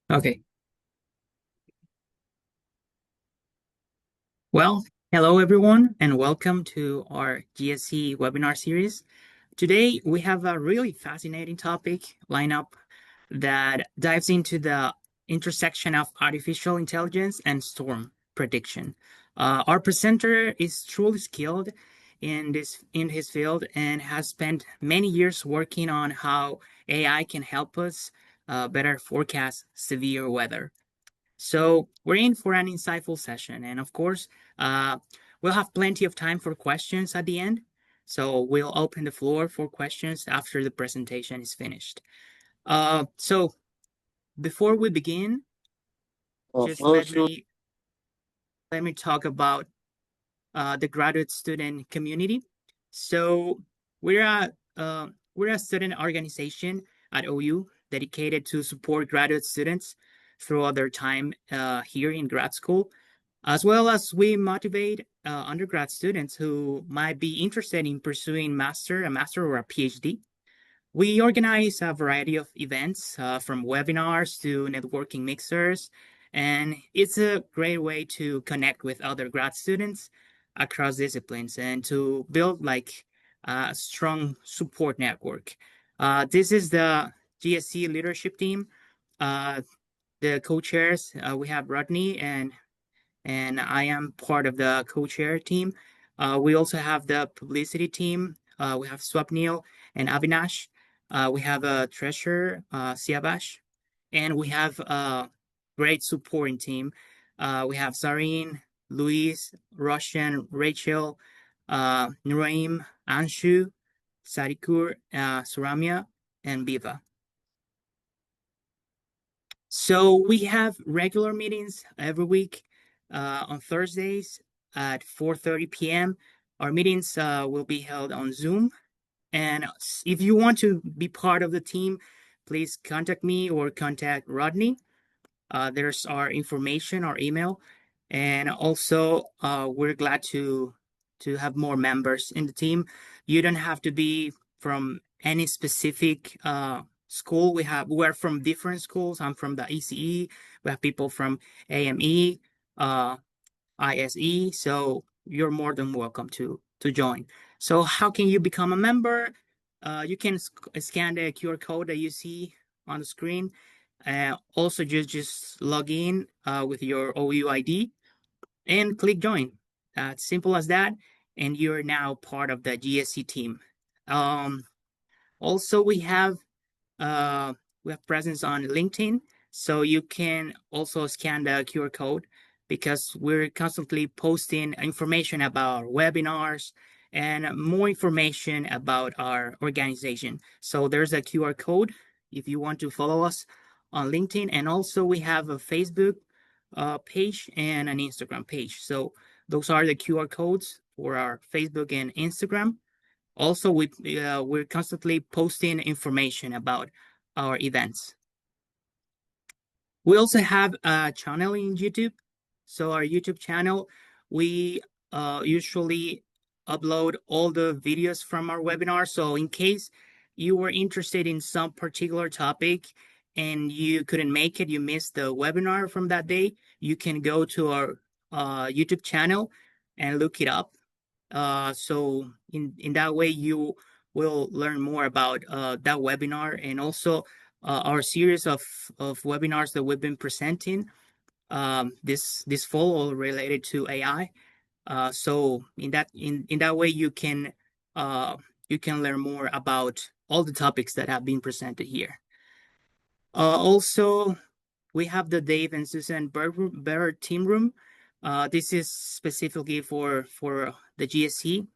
Okay. Well, hello everyone, and welcome to our GSC webinar series. Today, we have a really fascinating topic lineup that dives into the intersection of artificial intelligence and storm prediction. Our presenter is truly skilled in his field and has spent many years working on how AI can help us better forecast severe weather. So we're in for an insightful session, and of course, uh, we'll have plenty of time for questions at the end. So we'll open the floor for questions after the presentation is finished. So before we begin, just let me talk about the graduate student community. So we're a we're a student organization at OU dedicated to support graduate students throughout their time here in grad school, as well as we motivate undergrad students who might be interested in pursuing a master or a PhD. We organize a variety of events, from webinars to networking mixers, and it's a great way to connect with other grad students across disciplines and to build like a strong support network. This is the GSC leadership team. Uh, the co-chairs, we have Rodney and I am part of the co-chair team. We also have the publicity team. We have Swapnil and Avinash. We have a treasurer, Siavash, and we have a great supporting team. We have Zareen, Luis, Roshan, Rachel, Nuraim, Anshu, Sadikur, Suramya, and Biva. So we have regular meetings every week on Thursdays at 4:30 p.m. Our meetings will be held on Zoom. And if you want to be part of the team, please contact me or contact Rodney. There's our information, our email, and also we're glad to have more members in the team. You don't have to be from any specific school. We're from different schools. I'm from the ECE. We have people from AME, uh, ISE. So you're more than welcome to join. So how can you become a member? You can scan the QR code that you see on the screen. Also, just log in with your OU ID and click join. Simple as that, and you're now part of the GSC team. Um, Also, uh, we have presence on LinkedIn, so you can also scan the QR code because we're constantly posting information about our webinars and more information about our organization. So there's a QR code if you want to follow us on LinkedIn, and also we have a Facebook page and an Instagram page. So those are the QR codes for our Facebook and Instagram. Also, we're constantly posting information about our events. We also have a channel in YouTube. So our YouTube channel, we usually upload all the videos from our webinar. So in case you were interested in some particular topic and you couldn't make it, you missed the webinar from that day, you can go to our YouTube channel and look it up. So in that way, you will learn more about that webinar and also our series of webinars that we've been presenting this fall, all related to AI. So in that way, you can learn more about all the topics that have been presented here. Also, we have the Dave and Susan Bird team room. This is specifically for the GSC.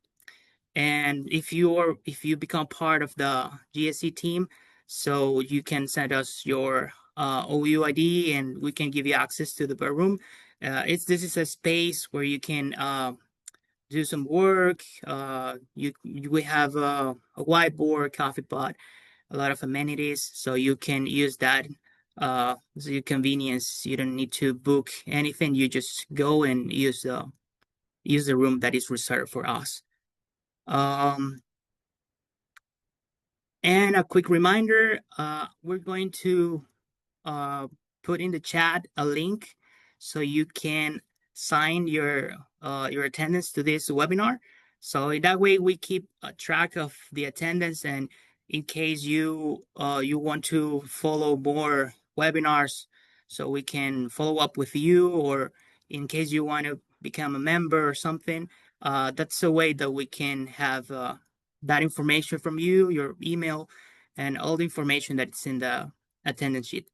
And if you become part of the GSC team, so you can send us your OU ID and we can give you access to the bird room. This is a space where you can do some work. We have a whiteboard, coffee pot, a lot of amenities, so you can use that as your convenience. You don't need to book anything. You just go and use the room that is reserved for us. Um, And a quick reminder, we're going to put in the chat a link so you can sign your attendance to this webinar. So in that way, we keep a track of the attendance, and in case you want to follow more webinars, so we can follow up with you, or in case you want to become a member or something, that's a way that we can have that information from you, your email, and all the information that's in the attendance sheet.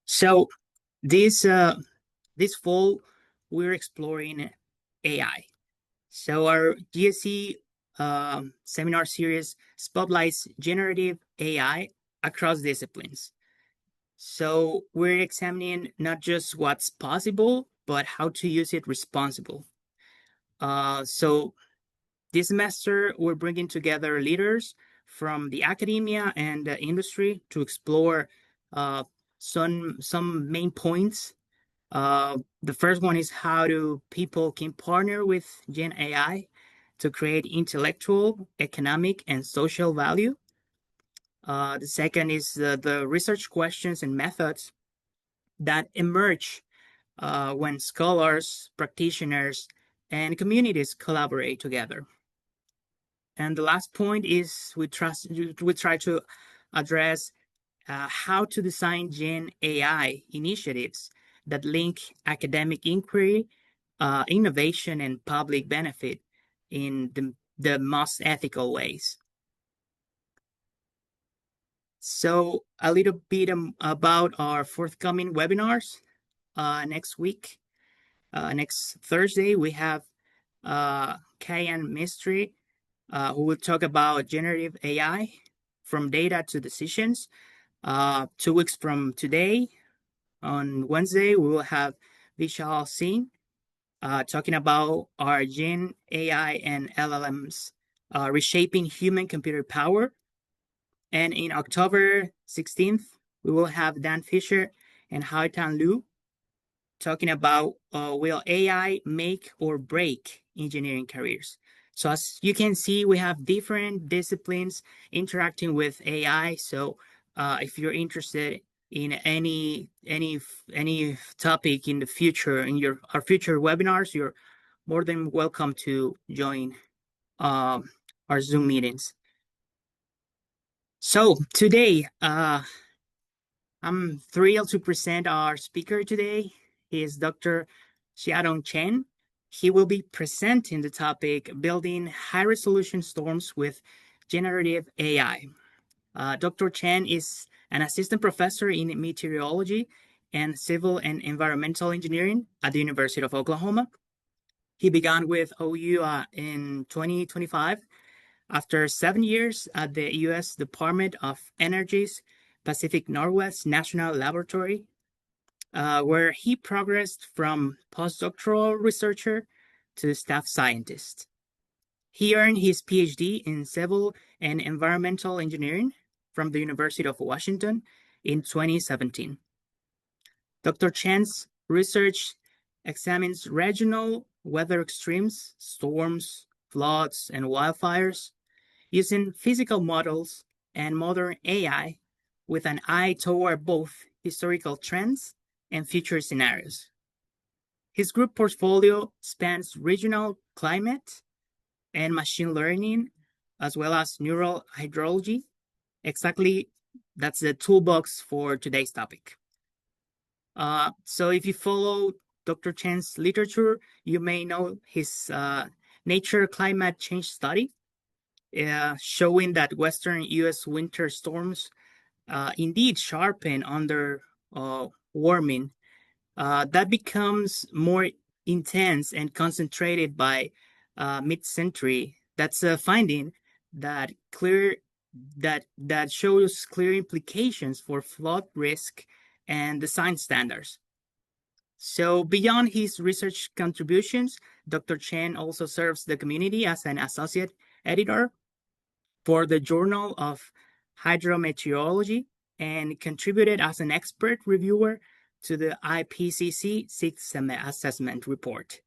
So this fall, we're exploring AI. So our GSC seminar series spotlights generative AI across disciplines. So we're examining not just what's possible, but how to use it responsibly. So this semester, we're bringing together leaders from the academia and the industry to explore some main points. The first one is how do people can partner with Gen AI to create intellectual, economic, and social value. The second is the research questions and methods that emerge when scholars, practitioners, and communities collaborate together. And the last point is we try to address how to design Gen AI initiatives that link academic inquiry, innovation, and public benefit in the most ethical ways. So a little bit about our forthcoming webinars. Next week, next Thursday, we have Kayan Mystery, who will talk about generative AI from data to decisions. 2 weeks from today, on Wednesday, we will have Vishal Singh talking about our Gen AI and LLMs reshaping human-computer power. And in October 16th, we will have Dan Fisher and Haitan Liu talking about will AI make or break engineering careers. So as you can see, we have different disciplines interacting with AI. So if you're interested in any topic in the future, in our future webinars, you're more than welcome to join our Zoom meetings. So today, I'm thrilled to present our speaker today. He is Dr. Xiaodong Chen. He will be presenting the topic building high-resolution storms with generative AI. Dr. Chen is an assistant professor in meteorology and civil and environmental engineering at the University of Oklahoma. He began with OU in 2025 after 7 years at the U.S. Department of Energy's Pacific Northwest National Laboratory, where he progressed from postdoctoral researcher to staff scientist. He earned his PhD in civil and environmental engineering from the University of Washington in 2017. Dr. Chen's research examines regional weather extremes, storms, floods, and wildfires using physical models and modern AI with an eye toward both historical trends and future scenarios. His group portfolio spans regional climate and machine learning, as well as neural hydrology. Exactly, that's the toolbox for today's topic. So if you follow Dr. Chen's literature, you may know his Nature Climate Change study, showing that Western US winter storms indeed sharpen under warming. That becomes more intense and concentrated by mid-century. That's a finding that shows clear implications for flood risk and design standards. So beyond his research contributions, Dr. Chen also serves the community as an associate editor for the Journal of Hydrometeorology and contributed as an expert reviewer to the IPCC Sixth Assessment Report.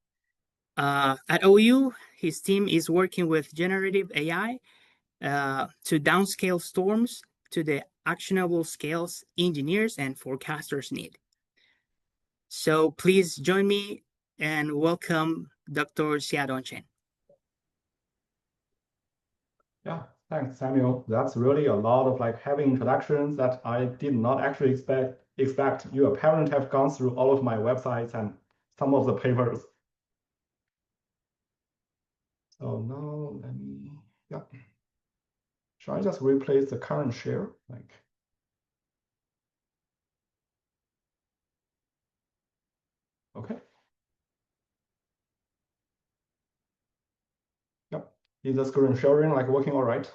At OU, his team is working with generative AI to downscale storms, to the actionable scales engineers and forecasters need. So please join me and welcome Dr. Xiaodong Chen. Yeah, thanks, Samuel. That's really a lot of heavy introductions that I did not actually expect. You apparently have gone through all of my websites and some of the papers. So now let me, yeah. Should I just replace the current share? Okay. Yep. Is the screen sharing working all right?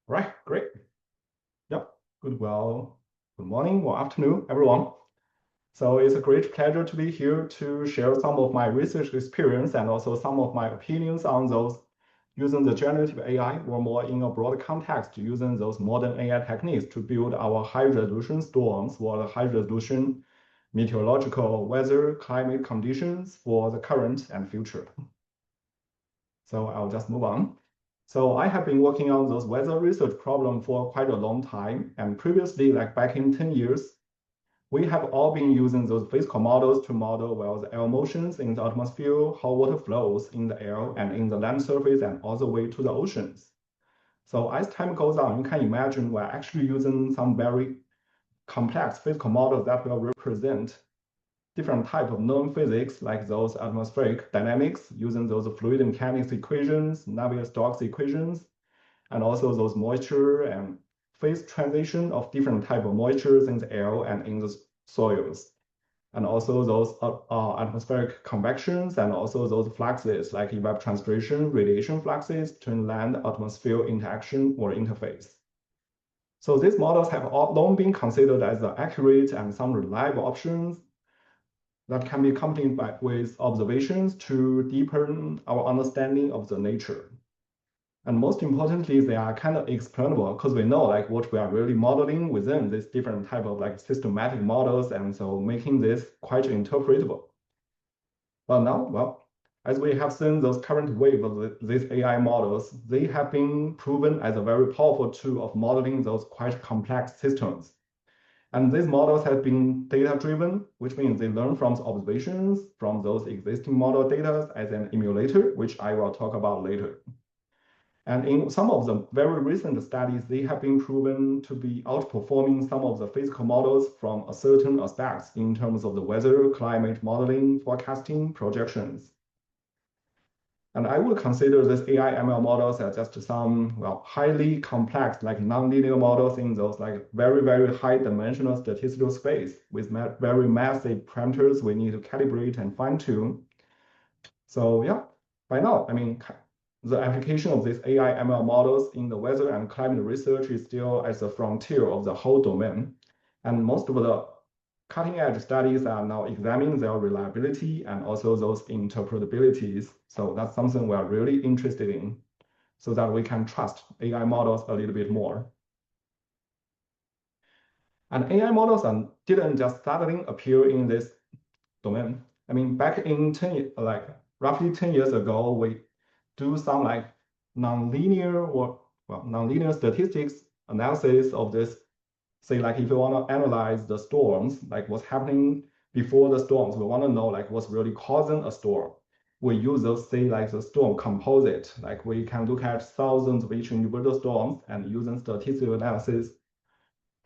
All right, great. Yep. Good morning or afternoon, everyone. So it's a great pleasure to be here to share some of my research experience and also some of my opinions on those using the generative AI or more in a broad context using those modern AI techniques to build our high-resolution storms or the high-resolution meteorological weather climate conditions for the current and future. So I'll just move on. So I have been working on those weather research problems for quite a long time. And previously, back in 10 years, we have all been using those physical models to model the air motions in the atmosphere, how water flows in the air and in the land surface and all the way to the oceans. So as time goes on, you can imagine we're actually using some very complex physical models that will represent different types of known physics, like those atmospheric dynamics, using those fluid mechanics equations, Navier-Stokes equations, and also those moisture and phase transition of different type of moistures in the air and in the soils, and also those atmospheric convections and also those fluxes like evapotranspiration, radiation fluxes between land-atmosphere interaction or interface. So these models have long been considered as the accurate and some reliable options that can be accompanied with observations to deepen our understanding of the nature. And most importantly, they are kind of explainable because we know what we are really modeling within this different type of systematic models, and so making this quite interpretable. But now, as we have seen those current wave of these AI models, they have been proven as a very powerful tool of modeling those quite complex systems. And these models have been data-driven, which means they learn from observations from those existing model data as an emulator, which I will talk about later. And in some of the very recent studies, they have been proven to be outperforming some of the physical models from a certain aspects in terms of the weather, climate modeling, forecasting, projections. And I would consider these AI ML models as just some highly complex, nonlinear models in those very, very high dimensional statistical space with very massive parameters we need to calibrate and fine tune. So yeah, by now, the application of these AI ML models in the weather and climate research is still at the frontier of the whole domain. And most of the cutting edge studies are now examining their reliability and also those interpretabilities. So that's something we're really interested in so that we can trust AI models a little bit more. And AI models didn't just suddenly appear in this domain. Back in roughly 10 years ago, we do some nonlinear statistics analysis of this. Say if you want to analyze the storms, what's happening before the storms, we want to know what's really causing a storm. We use those the storm composite. We can look at thousands of each individual storms and using statistical analysis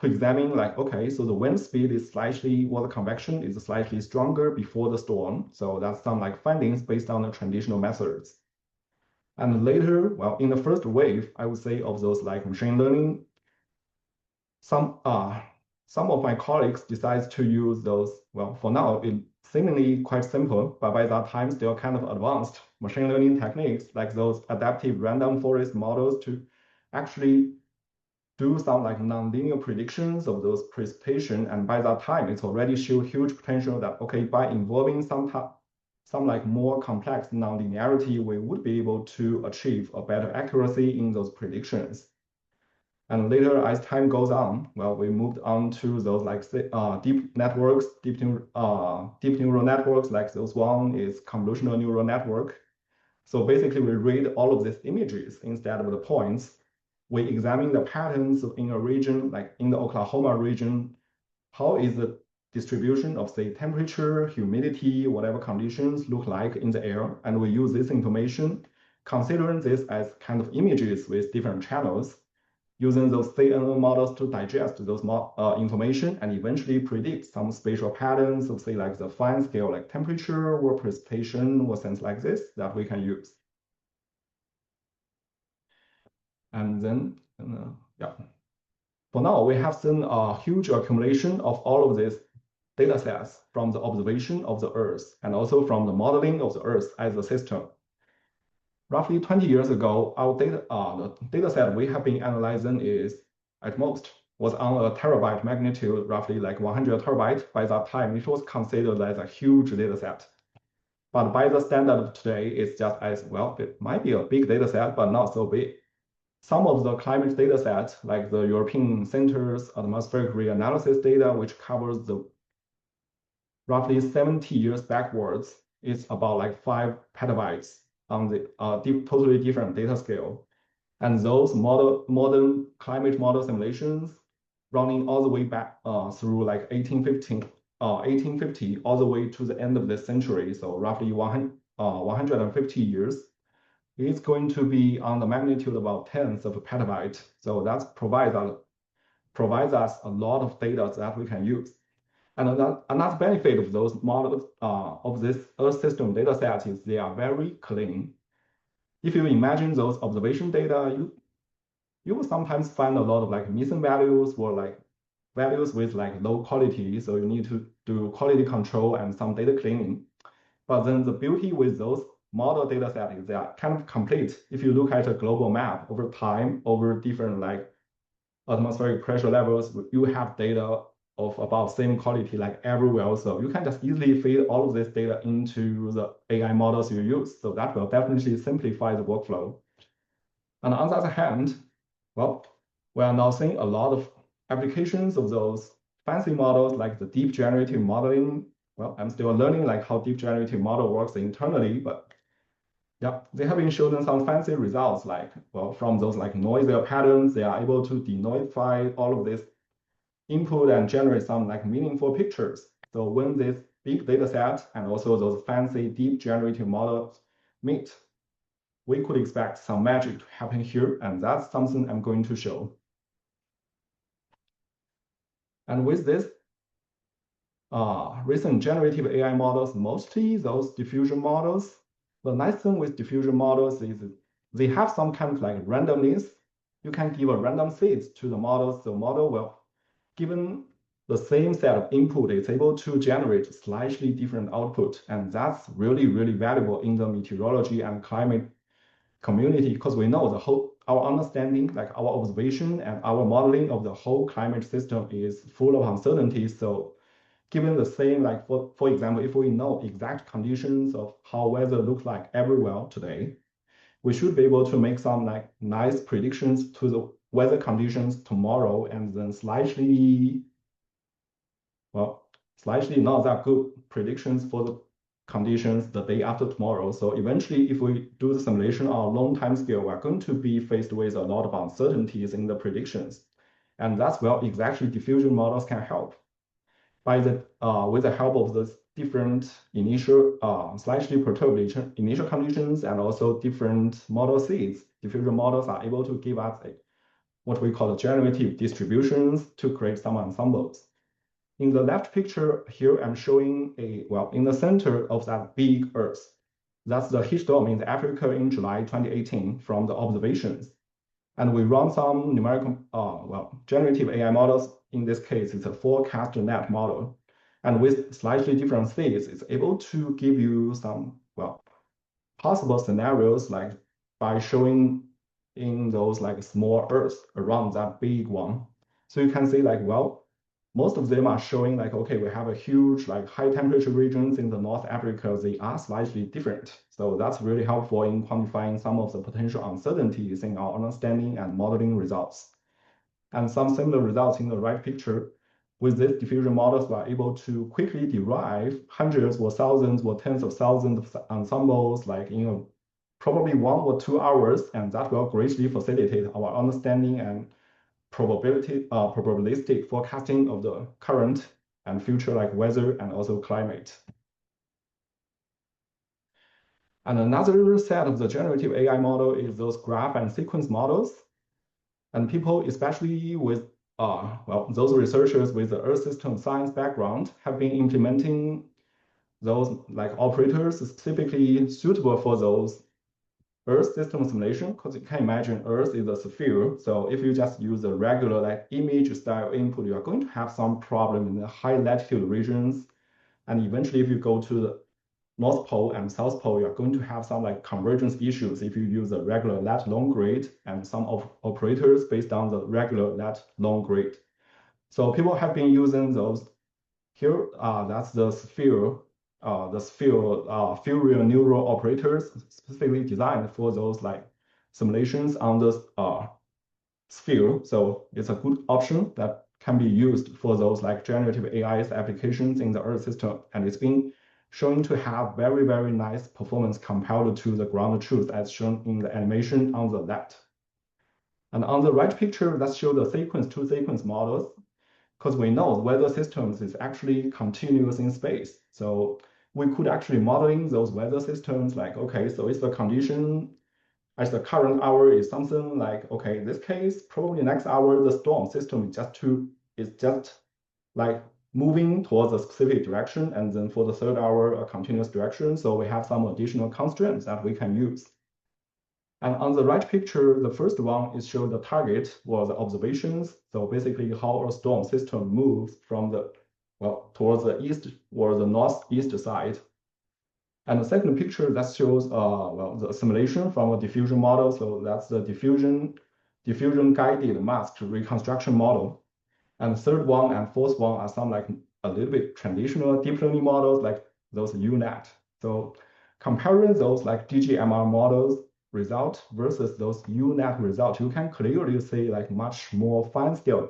to examine okay, so the wind speed is slightly, or the convection is slightly stronger before the storm. So that's some findings based on the traditional methods. And later, in the first wave, I would say of those machine learning, some of my colleagues decide to use those, for now, it seemingly quite simple, but by that time, still kind of advanced machine learning techniques like those adaptive random forest models to actually do some nonlinear predictions of those precipitation. And by that time, it's already show huge potential that, okay, by involving some more complex nonlinearity, we would be able to achieve a better accuracy in those predictions. And later, as time goes on, we moved on to those deep networks, deep neural networks, like those one is convolutional neural network. So basically, we read all of these images instead of the points. we examine the patterns in a region, like in the Oklahoma region, how is the distribution of, say, temperature, humidity, whatever conditions look like in the air, and we use this information, considering this as kind of images with different channels, using those CNN models to digest those information and eventually predict some spatial patterns of, say, like the fine scale, like temperature or precipitation or things like this that we can use. And then, yeah. For now, we have seen a huge accumulation of all of these data sets from the observation of the Earth and also from the modeling of the Earth as a system. Roughly 20 years ago, the data set we have been analyzing is at most was on a terabyte magnitude, roughly like 100 terabyte. By that time, it was considered as a huge data set. But by the standard of today, it's just as well, it might be a big data set, but not so big. Some of the climate data sets, like the European Center's atmospheric reanalysis data, which covers the roughly 70 years backwards, is about like 5 petabytes on the totally different data scale. And those modern climate model simulations running all the way back through like 1850 all the way to the end of the century, so roughly 150 years, is going to be on the magnitude about tenths of a petabyte. So that provides us a lot of data that we can use. And another benefit of those models of this Earth system data set is they are very clean. If you imagine those observation data, you will sometimes find a lot of like missing values or like values with like low quality. So you need to do quality control and some data cleaning. But then the beauty with those model data set is they are kind of complete. If you look at a global map over time, over different like atmospheric pressure levels, you have data of about same quality like everywhere. So you can just easily feed all of this data into the AI models you use. So that will definitely simplify the workflow. And on the other hand, well, we are now seeing a lot of applications of those fancy models like the deep generative modeling. Well, I'm still learning like how deep generative model works internally, but yeah, they have been showing some fancy results like, well, from those like noisier patterns, they are able to denoisify all of this input and generate some like meaningful pictures. So when this big data set and also those fancy deep generative models meet, we could expect some magic to happen here, and that's something I'm going to show. And with this, recent generative AI models, mostly those diffusion models, the nice thing with diffusion models is they have some kind of like randomness. You can give a random seeds to the model, so model will, given the same set of input, it's able to generate slightly different output. And that's really, really valuable in the meteorology and climate community, because we know our understanding, like our observation and our modeling of the whole climate system is full of uncertainties. So given the same, like for example, if we know exact conditions of how weather looks like everywhere today, we should be able to make some like nice predictions to the weather conditions tomorrow, and then slightly not that good predictions for the conditions the day after tomorrow. So eventually, if we do the simulation on a long time scale, we're going to be faced with a lot of uncertainties in the predictions. And that's where exactly diffusion models can help. With the help of the different initial, slightly perturbed initial conditions and also different model seeds, diffusion models are able to give us what we call generative distributions to create some ensembles. In the left picture here, I'm showing in the center of that big Earth. That's the heat storm in Africa in July 2018 from the observations. And we run some numerical, generative AI models. In this case, it's a forecast net model. And with slightly different seeds, it's able to give you some, possible scenarios, like by showing in those like small Earths around that big one. So you can see like, most of them are showing like, okay, we have a huge like high temperature regions in the North Africa. They are slightly different. So that's really helpful in quantifying some of the potential uncertainties in our understanding and modeling results. And some similar results in the right picture. With this diffusion models, we are able to quickly derive hundreds or thousands or tens of thousands of ensembles like in probably 1 or 2 hours, and that will greatly facilitate our understanding and probabilistic forecasting of the current and future like weather and also climate. And another set of the generative AI model is those graph and sequence models. And people, especially with those researchers with the Earth system science background, have been implementing those like operators specifically suitable for those Earth system simulation, because you can imagine Earth is a sphere. So if you just use a regular like image style input, you are going to have some problem in the high latitude regions. And eventually, if you go to the North Pole and South Pole, you're going to have some like convergence issues if you use a regular lat long grid and some of operators based on the regular lat long grid. So people have been using those here. That's the sphere, Fourier neural operators specifically designed for those like simulations on the sphere. So it's a good option that can be used for those like generative AI's applications in the Earth system, and it's been shown to have very, very nice performance compared to the ground truth as shown in the animation on the left. And on the right picture, let's show the sequence-to-sequence models, because we know weather systems is actually continuous in space. So we could actually modeling those weather systems like, okay, so if the condition as the current hour is something like, okay, in this case, probably next hour, the storm system is just like moving towards a specific direction. And then for the third hour, a continuous direction. So we have some additional constraints that we can use. And on the right picture, the first one is show the target or the observations. So basically how a storm system moves from the, towards the east or the northeast side. And the second picture that shows the simulation from a diffusion model. So that's the diffusion guided masked reconstruction model. And the third one and fourth one are some like a little bit traditional deep learning models like those UNet. So comparing those like DGMR models result versus those UNet result, you can clearly see like much more fine scale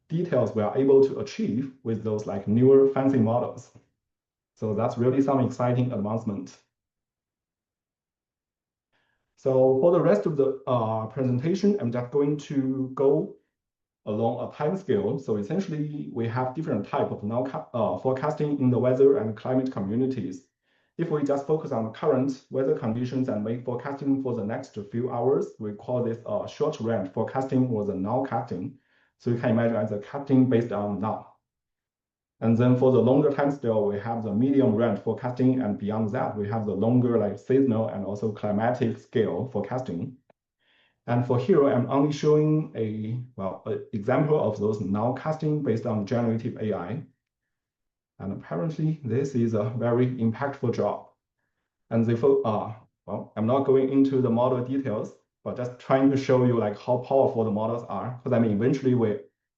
details we are able to achieve with those like newer fancy models. So that's really some exciting advancement. So for the rest of the presentation, I'm just going to go along a time scale. So essentially, we have different type of now forecasting in the weather and climate communities. If we just focus on current weather conditions and make forecasting for the next few hours, we call this short range forecasting or the nowcasting. So you can imagine as a casting based on now. And then for the longer time scale, we have the medium range forecasting, and beyond that, we have the longer like seasonal and also climatic scale forecasting. And for here, I'm only showing an example of those nowcasting based on generative AI. And apparently, this is a very impactful job. And I'm not going into the model details, but just trying to show you like how powerful the models are. Because I mean, eventually,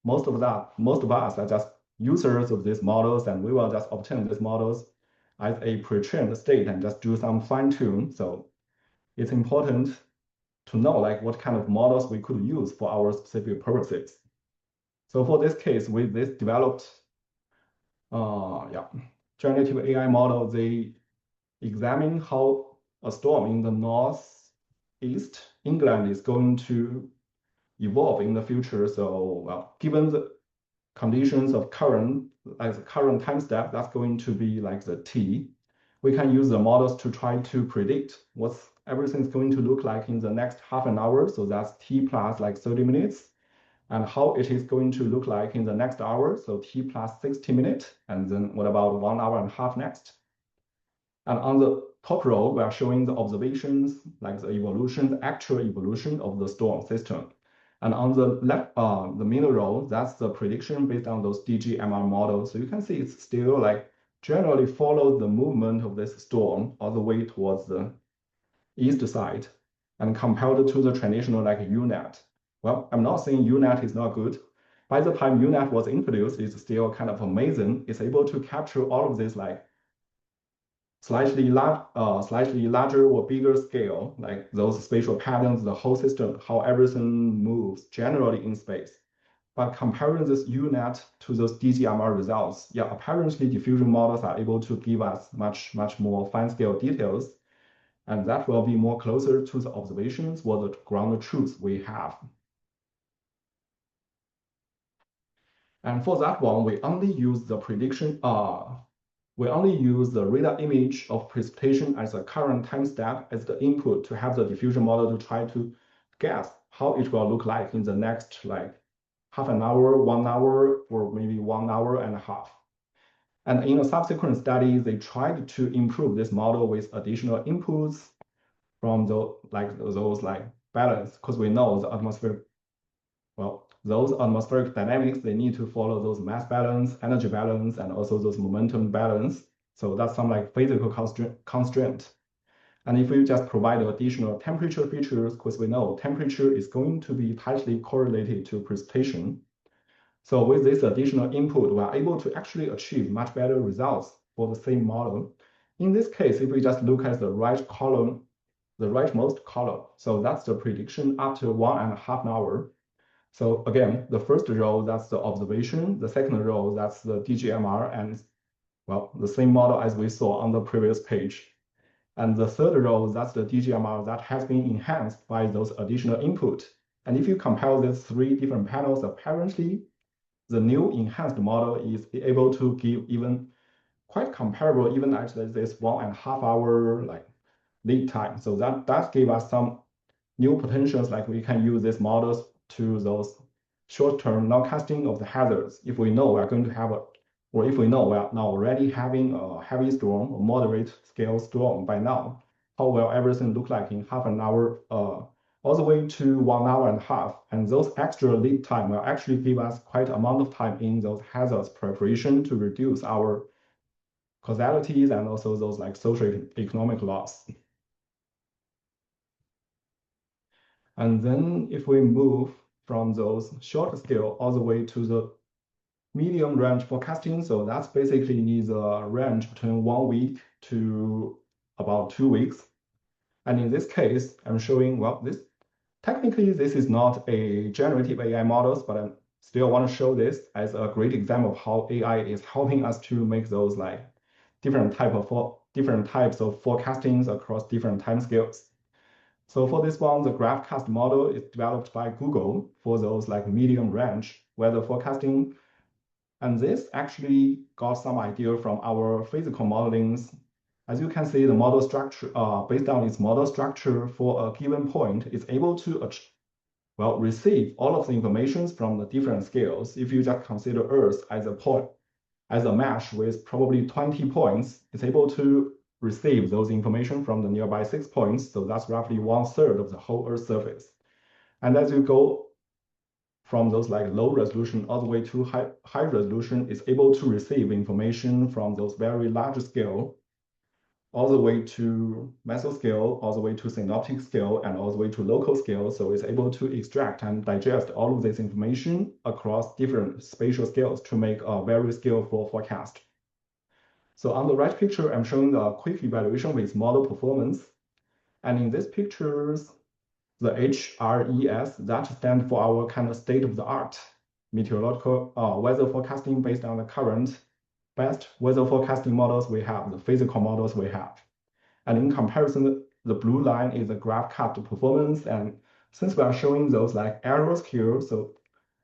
most of us are just users of these models, and we will just obtain these models as a pre-trained state and just do some fine tune. So it's important to know like what kind of models we could use for our specific purposes. So for this case, with this developed generative AI model, they examine how a storm in the northeast England is going to evolve in the future. So given the conditions of current time step, that's going to be like the T. We can use the models to try to predict what everything's going to look like in the next half an hour. So that's T plus like 30 minutes. And how it is going to look like in the next hour. So T plus 60 minutes. And then what about 1 hour and a half next? And on the top row, we are showing the observations, like the evolution, the actual evolution of the storm system. And on the left, the middle row, that's the prediction based on those DGMR models. So you can see it's still like generally follows the movement of this storm all the way towards the east side. And compared to the traditional like UNet. Well, I'm not saying UNet is not good. By the time UNet was introduced, it's still kind of amazing. It's able to capture all of this like slightly larger or bigger scale, like those spatial patterns, the whole system, how everything moves generally in space. But comparing this UNet to those DGMR results, apparently diffusion models are able to give us much more fine scale details. And that will be more closer to the observations or the ground truth we have. And for that one, we only use the prediction, we only use the radar image of precipitation as a current time step as the input to have the diffusion model to try to guess how it will look like in the next like half an hour, 1 hour, or maybe 1 hour and a half. And in a subsequent study, they tried to improve this model with additional inputs from those like balance, because we know the atmosphere, well, those atmospheric dynamics, they need to follow those mass balance, energy balance, and also those momentum balance. So that's some like physical constraint. And if we just provide additional temperature features, because we know temperature is going to be tightly correlated to precipitation. So with this additional input, we are able to actually achieve much better results for the same model. In this case, if we just look at the right column, the rightmost column, so that's the prediction after 1.5 hours. So again, the first row, that's the observation. The second row, that's the DGMR, and well, the same model as we saw on the previous page. And the third row, that's the DGMR that has been enhanced by those additional input. And if you compare these three different panels, apparently the new enhanced model is able to give even quite comparable, even at this 1.5 hour like lead time. So that does give us some new potentials, like we can use these models to those short-term nowcasting of the hazards. If we know we're going to have or if we know we are now already having a heavy storm or moderate scale storm by now, how will everything look like in half an hour, all the way to 1.5 hours. And those extra lead time will actually give us quite amount of time in those hazards preparation to reduce our causalities and also those like social economic loss. And then if we move from those short scale all the way to the medium range forecasting, so that's basically needs a range between 1 week to about 2 weeks. And in this case, I'm showing, well, this technically this is not a generative AI models, but I still want to show this as a great example of how AI is helping us to make those like different types of forecastings across different time scales. So for this one, the GraphCast model is developed by Google for those like medium range weather forecasting. And this actually got some idea from our physical modelings. As you can see, the model structure, based on its model structure for a given point, is able to receive all of the information from the different scales. If you just consider Earth as a point, as a mesh with probably 20 points, it's able to receive those information from the nearby 6 points. So that's roughly 1/3 of the whole Earth surface. And as you go from those like low resolution all the way to high resolution, it's able to receive information from those very large scale, all the way to mesoscale, all the way to synoptic scale, and all the way to local scale. So it's able to extract and digest all of this information across different spatial scales to make a very skillful forecast. So on the right picture, I'm showing a quick evaluation with model performance. And in these pictures, the HRES, that stands for our kind of state-of-the-art meteorological weather forecasting based on the current best weather forecasting models we have, the physical models we have. And in comparison, the blue line is the GraphCast performance. And since we are showing those like errors here, so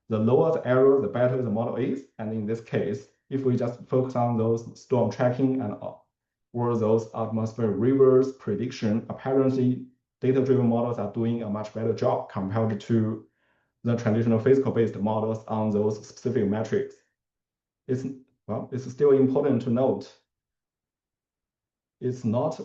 the lower the error, the better the model is. And in this case, if we just focus on those storm tracking and or those atmospheric rivers prediction, apparently data-driven models are doing a much better job compared to the traditional physical-based models on those specific metrics. It's still important to note it's not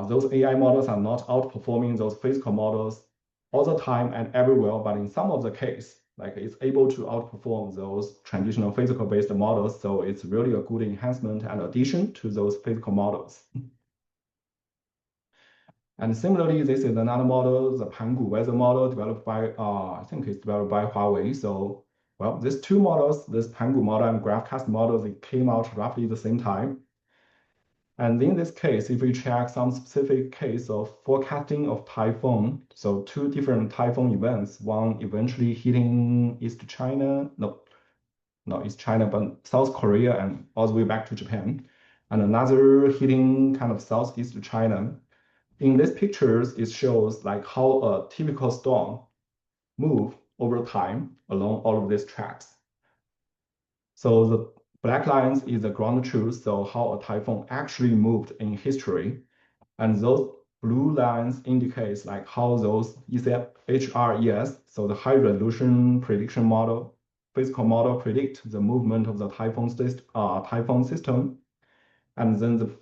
those AI models are not outperforming those physical models all the time and everywhere, but in some of the case, like it's able to outperform those traditional physical-based models. So it's really a good enhancement and addition to those physical models. And similarly, this is another model, the Pangu weather model developed by, I think it's developed by Huawei. So, well, these two models, this Pangu model and GraphCast model, they came out roughly the same time. And in this case, if we check some specific case of forecasting of typhoon, so two different typhoon events, one eventually hitting East China, no, not East China, but South Korea and all the way back to Japan, and another hitting kind of Southeast China. In these pictures, it shows like how a typical storm move over time along all of these tracks. So the black lines is the ground truth, so how a typhoon actually moved in history. And those blue lines indicates like how those HRES, so the high resolution prediction model, physical model predict the movement of the typhoon system. And then the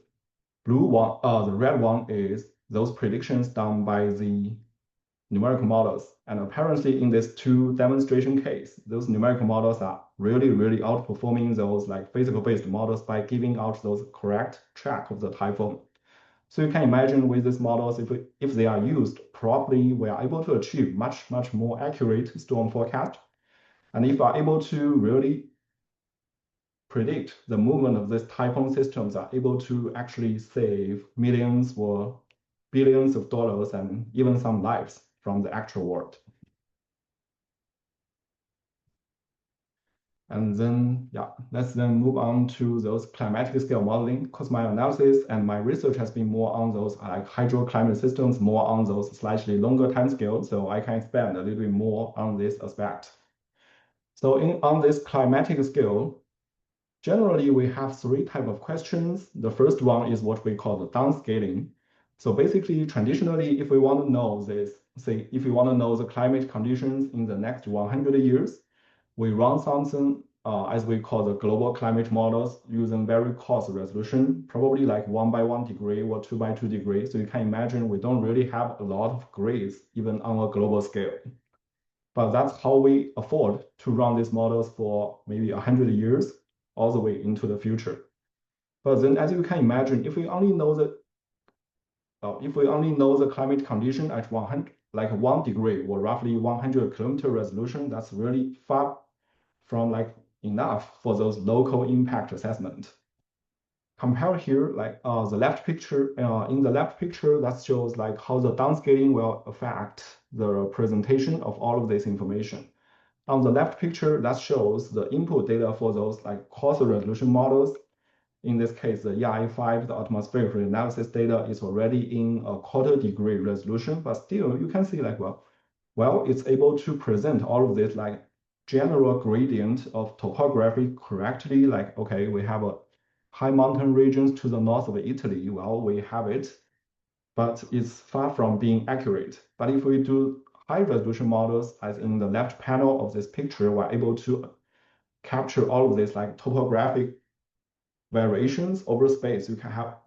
the red one is those predictions done by the numerical models. And apparently in this two demonstration case, those numerical models are really, really outperforming those like physical-based models by giving out those correct track of the typhoon. So you can imagine with these models, if they are used properly, we are able to achieve much, much more accurate storm forecast. And if we are able to really predict the movement of these typhoon systems, are able to actually save millions or billions of dollars and even some lives from the actual world. And then, yeah, let's then move on to those climatic scale modeling, because my analysis and my research has been more on those like hydroclimate systems, more on those slightly longer time scales. So I can expand a little bit more on this aspect. So on this climatic scale, generally we have three types of questions. The first one is what we call the downscaling. So basically, traditionally, if we want to know this, say, if we want to know the climate conditions in the next 100 years, we run something as we call the global climate models using very coarse resolution, probably like 1 by 1 degree or 2 by 2 degree. So you can imagine we don't really have a lot of grids even on a global scale. But that's how we afford to run these models for maybe 100 years all the way into the future. But then as you can imagine, if we only know the climate condition at 100, like 1 degree or roughly 100-kilometer resolution, that's really far from like enough for those local impact assessment. Compare here, like the left picture, in the left picture, that shows like how the downscaling will affect the presentation of all of this information. On the left picture, that shows the input data for those like coarse resolution models. In this case, the ERA5, the atmospheric analysis data is already in a quarter degree resolution, but still you can see like, well, it's able to present all of this like general gradient of topography correctly. Like, okay, we have a high mountain regions to the north of Italy. Well, we have it, but it's far from being accurate. But if we do high resolution models, as in the left panel of this picture, we're able to capture all of this like topographic variations over space. We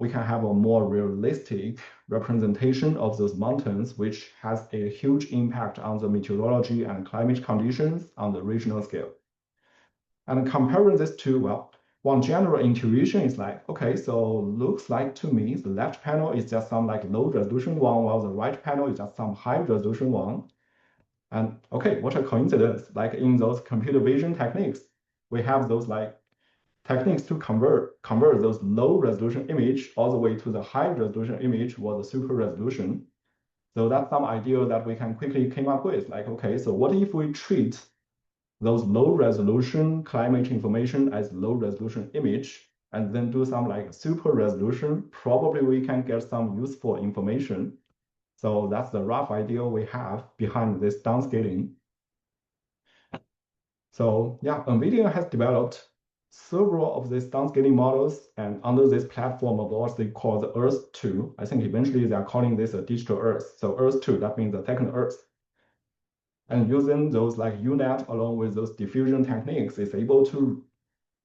can have a more realistic representation of those mountains, which has a huge impact on the meteorology and climate conditions on the regional scale. And comparing this to, well, one general intuition is like, okay, so looks like to me, the left panel is just some like low resolution one, while the right panel is just some high resolution one. And okay, what a coincidence. Like in those computer vision techniques, we have those like techniques to convert those low resolution image all the way to the high resolution image or the super resolution. So that's some idea that we can quickly came up with. Like, okay, so what if we treat those low resolution climate information as low resolution image and then do some like super resolution? Probably we can get some useful information. So that's the rough idea we have behind this downscaling. So yeah, NVIDIA has developed several of these downscaling models, and under this platform of what they call the Earth 2, I think eventually they are calling this a digital Earth. So Earth 2, that means the second Earth. And using those like UNet along with those diffusion techniques, is able to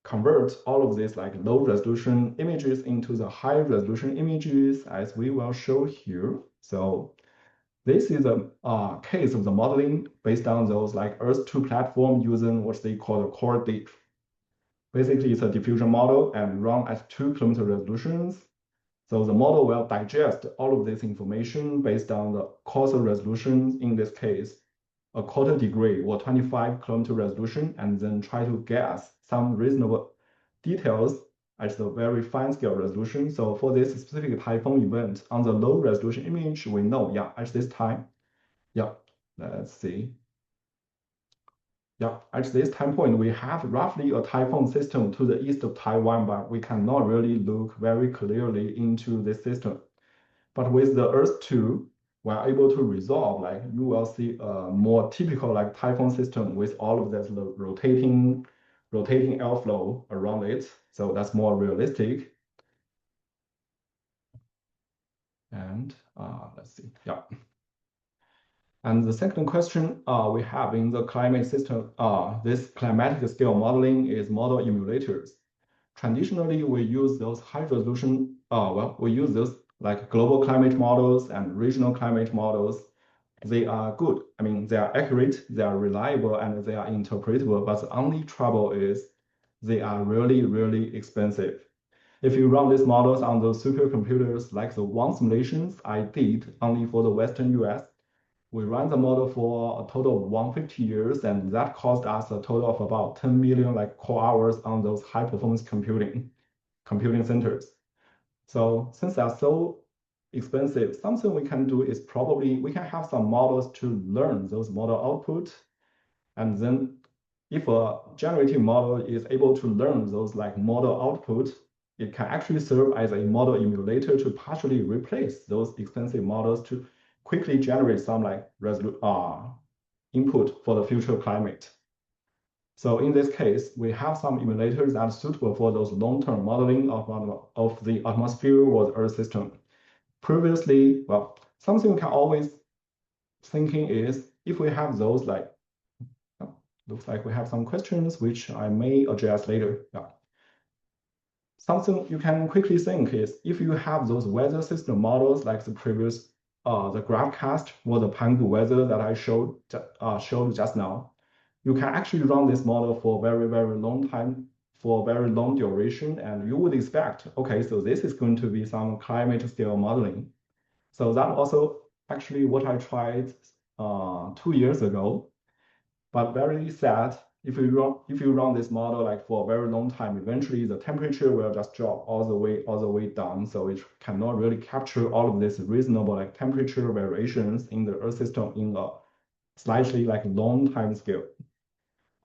convert all of these like low resolution images into the high resolution images, as we will show here. So this is a case of the modeling based on those like Earth 2 platform using what they call the core deep. Basically, it's a diffusion model and run at 2-kilometer resolutions. So the model will digest all of this information based on the coarser resolution, in this case, a quarter degree or 25-kilometer resolution, and then try to guess some reasonable details at the very fine scale resolution. So for this specific typhoon event on the low resolution image, we know, yeah, at this time, yeah, let's see. Yeah, at this time point, we have roughly a typhoon system to the east of Taiwan, but we cannot really look very clearly into this system. But with the Earth 2, we're able to resolve, like you will see a more typical like typhoon system with all of this rotating airflow around it. So that's more realistic. And let's see, yeah. And the second question we have in the climate system, this climatic scale modeling is model emulators. Traditionally, we use those high resolution, we use those like global climate models and regional climate models. They are good. I mean, they are accurate, they are reliable, and they are interpretable. But the only trouble is they are really, really expensive. If you run these models on those supercomputers, like the one simulations I did only for the Western US, we ran the model for a total of 150 years, and that cost us a total of about 10 million like core hours on those high performance computing centers. So since they're so expensive, something we can do is probably we can have some models to learn those model output. And then if a generative model is able to learn those like model output, it can actually serve as a model emulator to partially replace those expensive models to quickly generate some like input for the future climate. So in this case, we have some emulators that are suitable for those long-term modeling of the atmosphere or the Earth system. Previously, well, something we can always thinking is if we have those like, looks like we have some questions which I may address later. Yeah. Something you can quickly think is if you have those weather system models like the previous, the GraphCast or the Pangu weather that I showed just now, you can actually run this model for very, very long time, for very long duration, and you would expect, okay, so this is going to be some climate scale modeling. So that also actually what I tried 2 years ago, but very sad. If you run this model like for a very long time, eventually the temperature will just drop all the way down. So it cannot really capture all of this reasonable like temperature variations in the Earth system in a slightly like long time scale.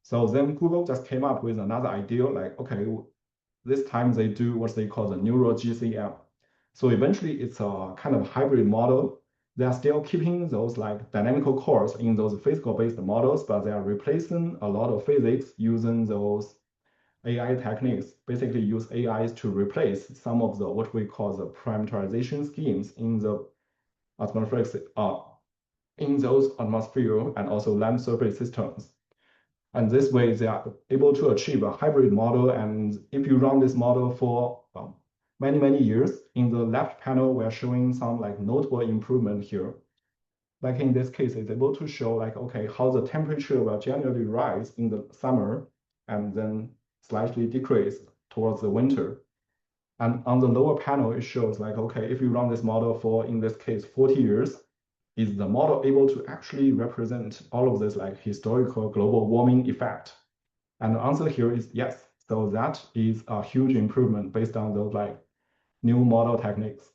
So then Google just came up with another idea like, okay, this time they do what they call the neural GCM. So eventually it's a kind of hybrid model. They are still keeping those like dynamical cores in those physical-based models, but they are replacing a lot of physics using those AI techniques. Basically use AIs to replace some of the what we call the parameterization schemes in the atmospheric in those atmosphere and also land surface systems. And this way, they are able to achieve a hybrid model. And if you run this model for many, many years, in the left panel, we're showing some like notable improvement here. Like in this case, it's able to show like, okay, how the temperature will generally rise in the summer and then slightly decrease towards the winter. And on the lower panel, it shows like, okay, if you run this model for, in this case, 40 years, is the model able to actually represent all of this like historical global warming effect? And the answer here is yes. So that is a huge improvement based on those like new model techniques.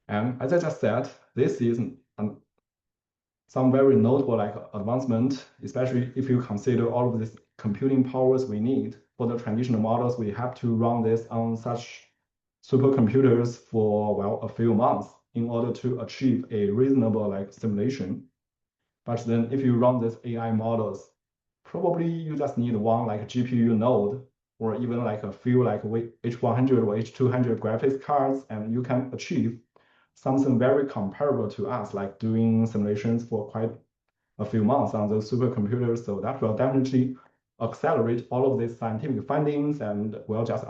And as I just said, this is some very notable like advancement, especially if you consider all of these computing powers we need for the traditional models. We have to run this on such supercomputers for, well, a few months in order to achieve a reasonable like simulation. But then if you run these AI models, probably you just need one like GPU node or even like a few like H100 or H200 graphics cards, and you can achieve something very comparable to us, like doing simulations for quite a few months on those supercomputers. So that will definitely accelerate all of these scientific findings and will just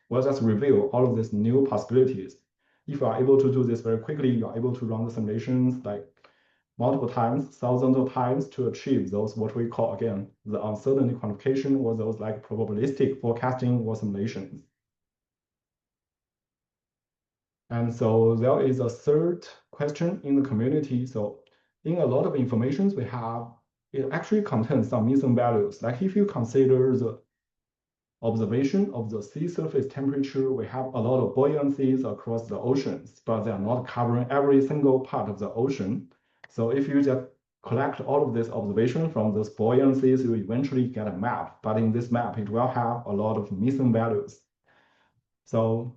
we'll just reveal all of these new possibilities. If you are able to do this very quickly, you are able to run the simulations like multiple times, thousands of times to achieve those what we call again the uncertainty quantification or those like probabilistic forecasting or simulations. And so there is a third question in the community. So in a lot of informations we have, it actually contains some missing values. Like if you consider the observation of the sea surface temperature, we have a lot of buoyancies across the oceans, but they are not covering every single part of the ocean. So if you just collect all of this observation from those buoyancies, you eventually get a map. But in this map, it will have a lot of missing values. So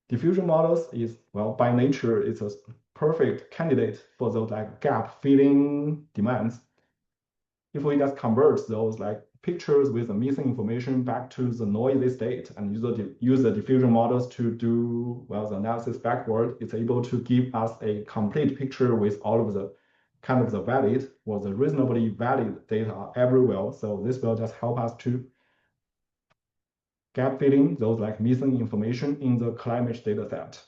diffusion models is, well, by nature, it's a perfect candidate for those like gap filling demands. If we just convert those like pictures with the missing information back to the noisy state and use the diffusion models to do, well, the analysis backward, it's able to give us a complete picture with all of the kind of the valid or the reasonably valid data everywhere. So this will just help us to gap filling those like missing information in the climate data set.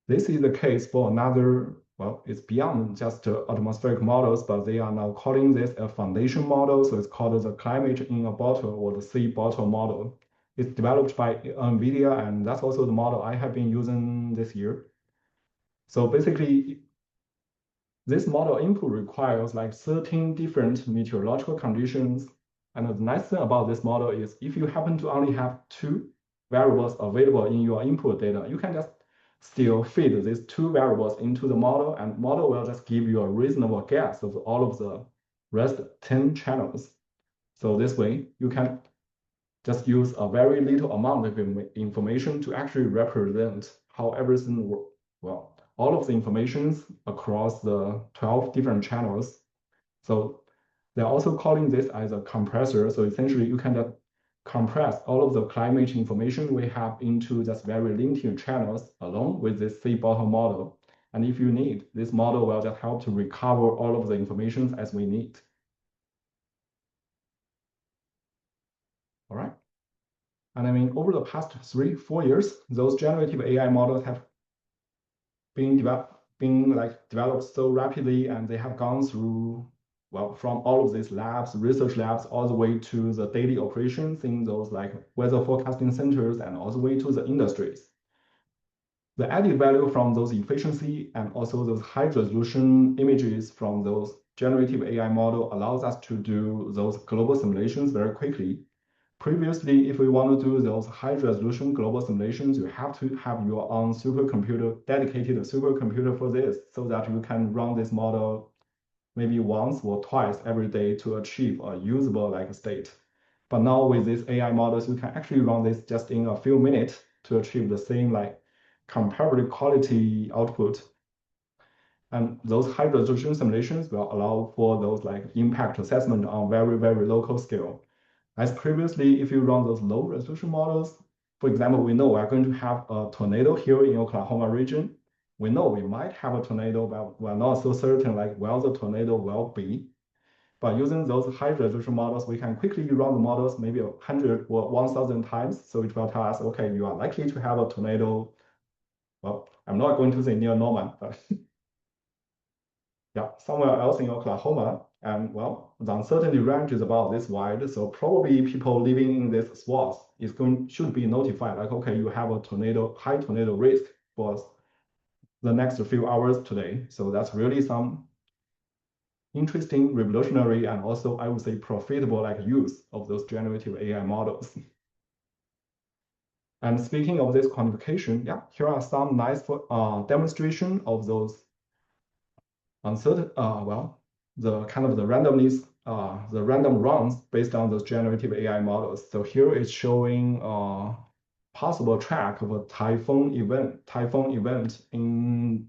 This is the case for another, well, it's beyond just atmospheric models, but they are now calling this a foundation model. So it's called the climate in a bottle or the sea bottle model. It's developed by NVIDIA, and that's also the model I have been using this year. So basically, this model input requires like 13 different meteorological conditions. And the nice thing about this model is if you happen to only have two variables available in your input data, you can just still feed these two variables into the model, and model will just give you a reasonable guess of all of the rest 10 channels. So this way, you can just use a very little amount of information to actually represent how everything works. Well, all of the informations across the 12 different channels. So they're also calling this as a compressor. So essentially, you can just compress all of the climate information we have into just very limited channels along with this sea bottle model. And if you need, this model will just help to recover all of the information as we need. All right. And I mean, over the past 3-4 years, those generative AI models have been developed so rapidly, and they have gone through, well, from all of these labs, research labs, all the way to the daily operations in those like weather forecasting centers and all the way to the industries. The added value from those efficiency and also those high resolution images from those generative AI model allows us to do those global simulations very quickly. Previously, if we want to do those high resolution global simulations, you have to have your own supercomputer, dedicated supercomputer for this, so that you can run this model maybe once or twice every day to achieve a usable like state. But now with these AI models, you can actually run this just in a few minutes to achieve the same like comparable quality output. And those high resolution simulations will allow for those like impact assessment on very, very local scale. As previously, if you run those low resolution models, for example, we know we're going to have a tornado here in Oklahoma region. We know we might have a tornado, but we're not so certain like where the tornado will be. But using those high resolution models, we can quickly run the models maybe 100 or 1,000 times. So it will tell us, okay, you are likely to have a tornado. Well, I'm not going to say near Norman, but yeah, somewhere else in Oklahoma. And well, the uncertainty range is about this wide. So probably people living in this swath should be notified like, okay, you have a high tornado risk for the next few hours today. So that's really some interesting, revolutionary, and also I would say profitable like use of those generative AI models. And speaking of this quantification, yeah, here are some nice demonstration of those uncertain, well, the kind of the randomness, the random runs based on those generative AI models. So here it's showing a possible track of a typhoon event in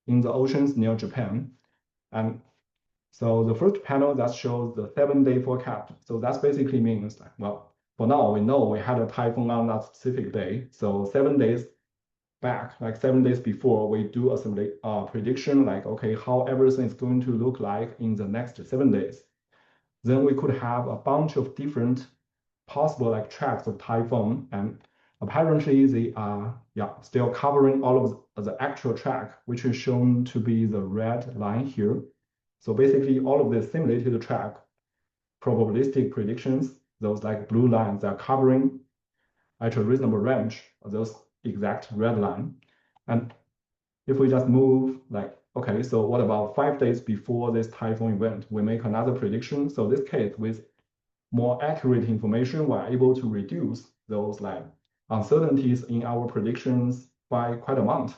the oceans near Japan. And so the first panel that shows the 7-day forecast. So that basically means like, well, for now we know we had a typhoon on that specific day. So 7 days back, like 7 days before, we do a prediction like, okay, how everything is going to look like in the next 7 days. Then we could have a bunch of different possible like tracks of typhoon, and apparently they are still covering all of the actual track, which is shown to be the red line here. So basically all of the simulated track probabilistic predictions, those like blue lines are covering at a reasonable range of those exact red line. And if we just move like, okay, so what about 5 days before this typhoon event? We make another prediction. So this case with more accurate information, we're able to reduce those like uncertainties in our predictions by quite a amount.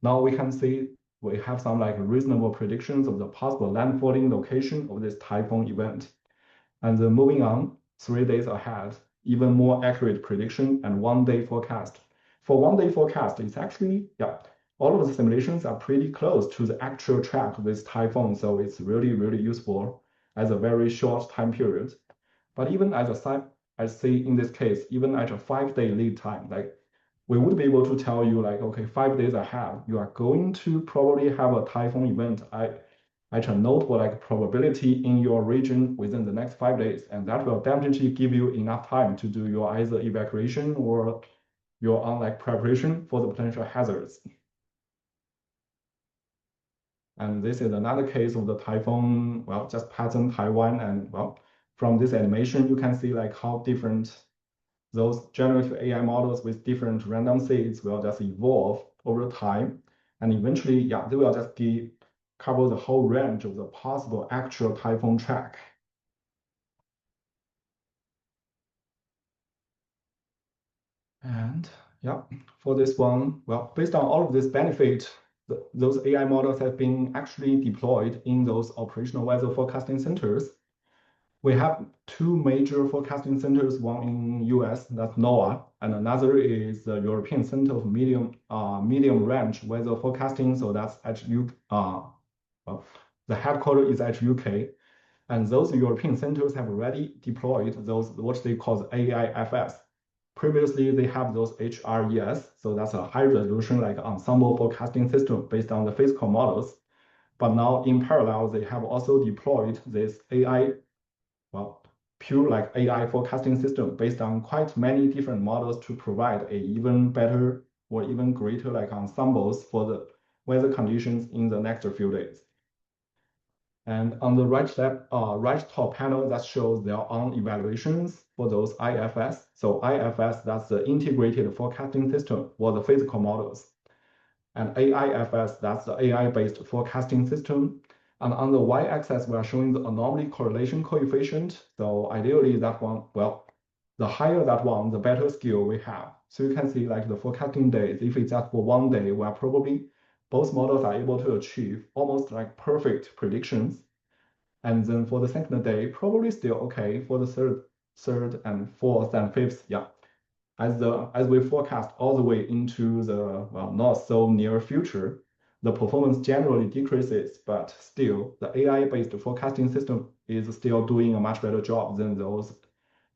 Now we can see we have some like reasonable predictions of the possible landfalling location of this typhoon event. And then moving on 3 days ahead, even more accurate prediction and one-day forecast. For one-day forecast, it's actually, all of the simulations are pretty close to the actual track of this typhoon, so it's really, really useful as a very short time period. But even as a side, I say in this case, even at a 5-day lead time, like we would be able to tell you like, okay, 5 days ahead, you are going to probably have a typhoon event at a notable like probability in your region within the next 5 days, and that will definitely give you enough time to do your either evacuation or your like preparation for the potential hazards. And this is another case of the typhoon, well, just passing Taiwan, and well, from this animation, you can see like how different those generative AI models with different random seeds will just evolve over time. And eventually, they will just cover the whole range of the possible actual typhoon track. And for this one, well, based on all of this benefit, those AI models have been actually deployed in those operational weather forecasting centers. We have two major forecasting centers, one in US, that's NOAA, and another is the European Center of Medium Range Weather Forecasting. So that's at well, the headquarters is at UK. And those European centers have already deployed those, what they call the AIFS. Previously, they have those HRES, so that's a high resolution like ensemble forecasting system based on the physical models. But now in parallel, they have also deployed this AI, well, pure like AI forecasting system based on quite many different models to provide a even better or even greater like ensembles for the weather conditions in the next few days. And on the right top panel, that shows their own evaluations for those IFS. So IFS, that's the integrated forecasting system for the physical models. And AIFS, that's the AI-based forecasting system. And on the y-axis, we are showing the anomaly correlation coefficient. So ideally that one, well, the higher that one, the better skill we have. So you can see like the forecasting days, if it's just for 1 day, we are probably, both models are able to achieve almost like perfect predictions. And then for the second day, probably still okay. For the third and fourth and fifth, as we forecast all the way into the not so near future, the performance generally decreases, but still the AI-based forecasting system is still doing a much better job than those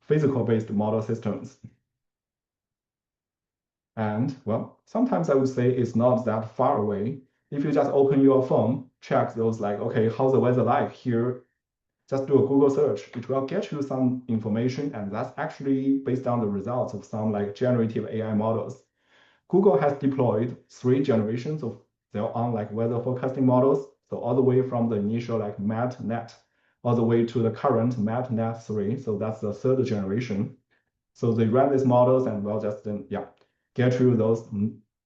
physical-based model systems. And well, sometimes I would say it's not that far away. If you just open your phone, check those like, okay, how's the weather like here? Just do a Google search. It will get you some information, and that's actually based on the results of some like generative AI models. Google has deployed 3 generations of their own like weather forecasting models. So all the way from the initial like MatNet, all the way to the current MatNet 3. So that's the 3rd generation. So they run these models and will just then, get you those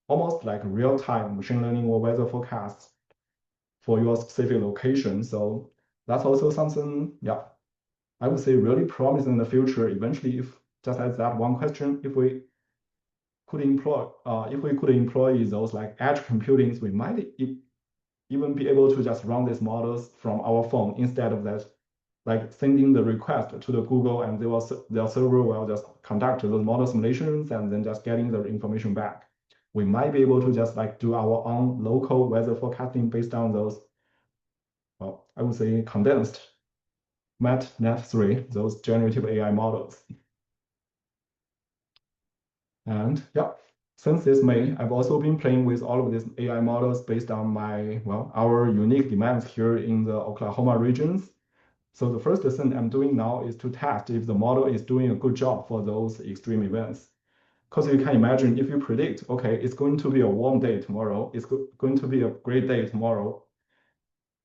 almost like real-time machine learning or weather forecasts for your specific location. So that's also something, I would say really promising in the future. Eventually, if just as that one question, if we could employ those like edge computings, we might even be able to just run these models from our phone instead of that, like sending the request to the Google, and their server will just conduct those model simulations and then just getting the information back. We might be able to just like do our own local weather forecasting based on those, well, I would say condensed MatNet 3, those generative AI models. And since this May, I've also been playing with all of these AI models based on our unique demands here in the Oklahoma regions. So the first thing I'm doing now is to test if the model is doing a good job for those extreme events. Because you can imagine if you predict, okay, it's going to be a warm day tomorrow, it's going to be a great day tomorrow.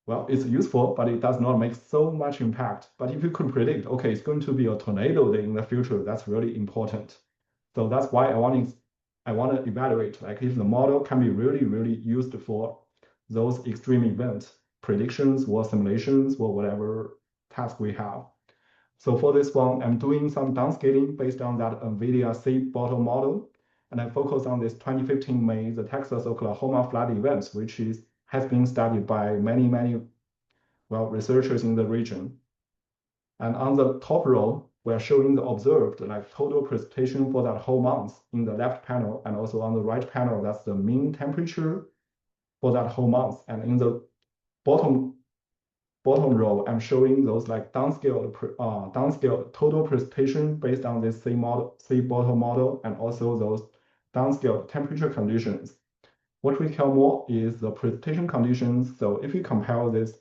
Well, it's useful, but it does not make so much impact. But if you could predict, okay, it's going to be a tornado day in the future, that's really important. So that's why I want to evaluate like if the model can be really, really used for those extreme event predictions or simulations or whatever task we have. So for this one, I'm doing some downscaling based on that NVIDIA C-bottle model. And I focus on this 2015 May, the Texas-Oklahoma flood events, which has been studied by many researchers in the region. And on the top row, we're showing the observed like total precipitation for that whole month in the left panel, and also on the right panel, that's the mean temperature for that whole month. And in the bottom row, I'm showing those like downscale total precipitation based on this sea bottom model, and also those downscale temperature conditions. What we care more is the precipitation conditions. So if you compare this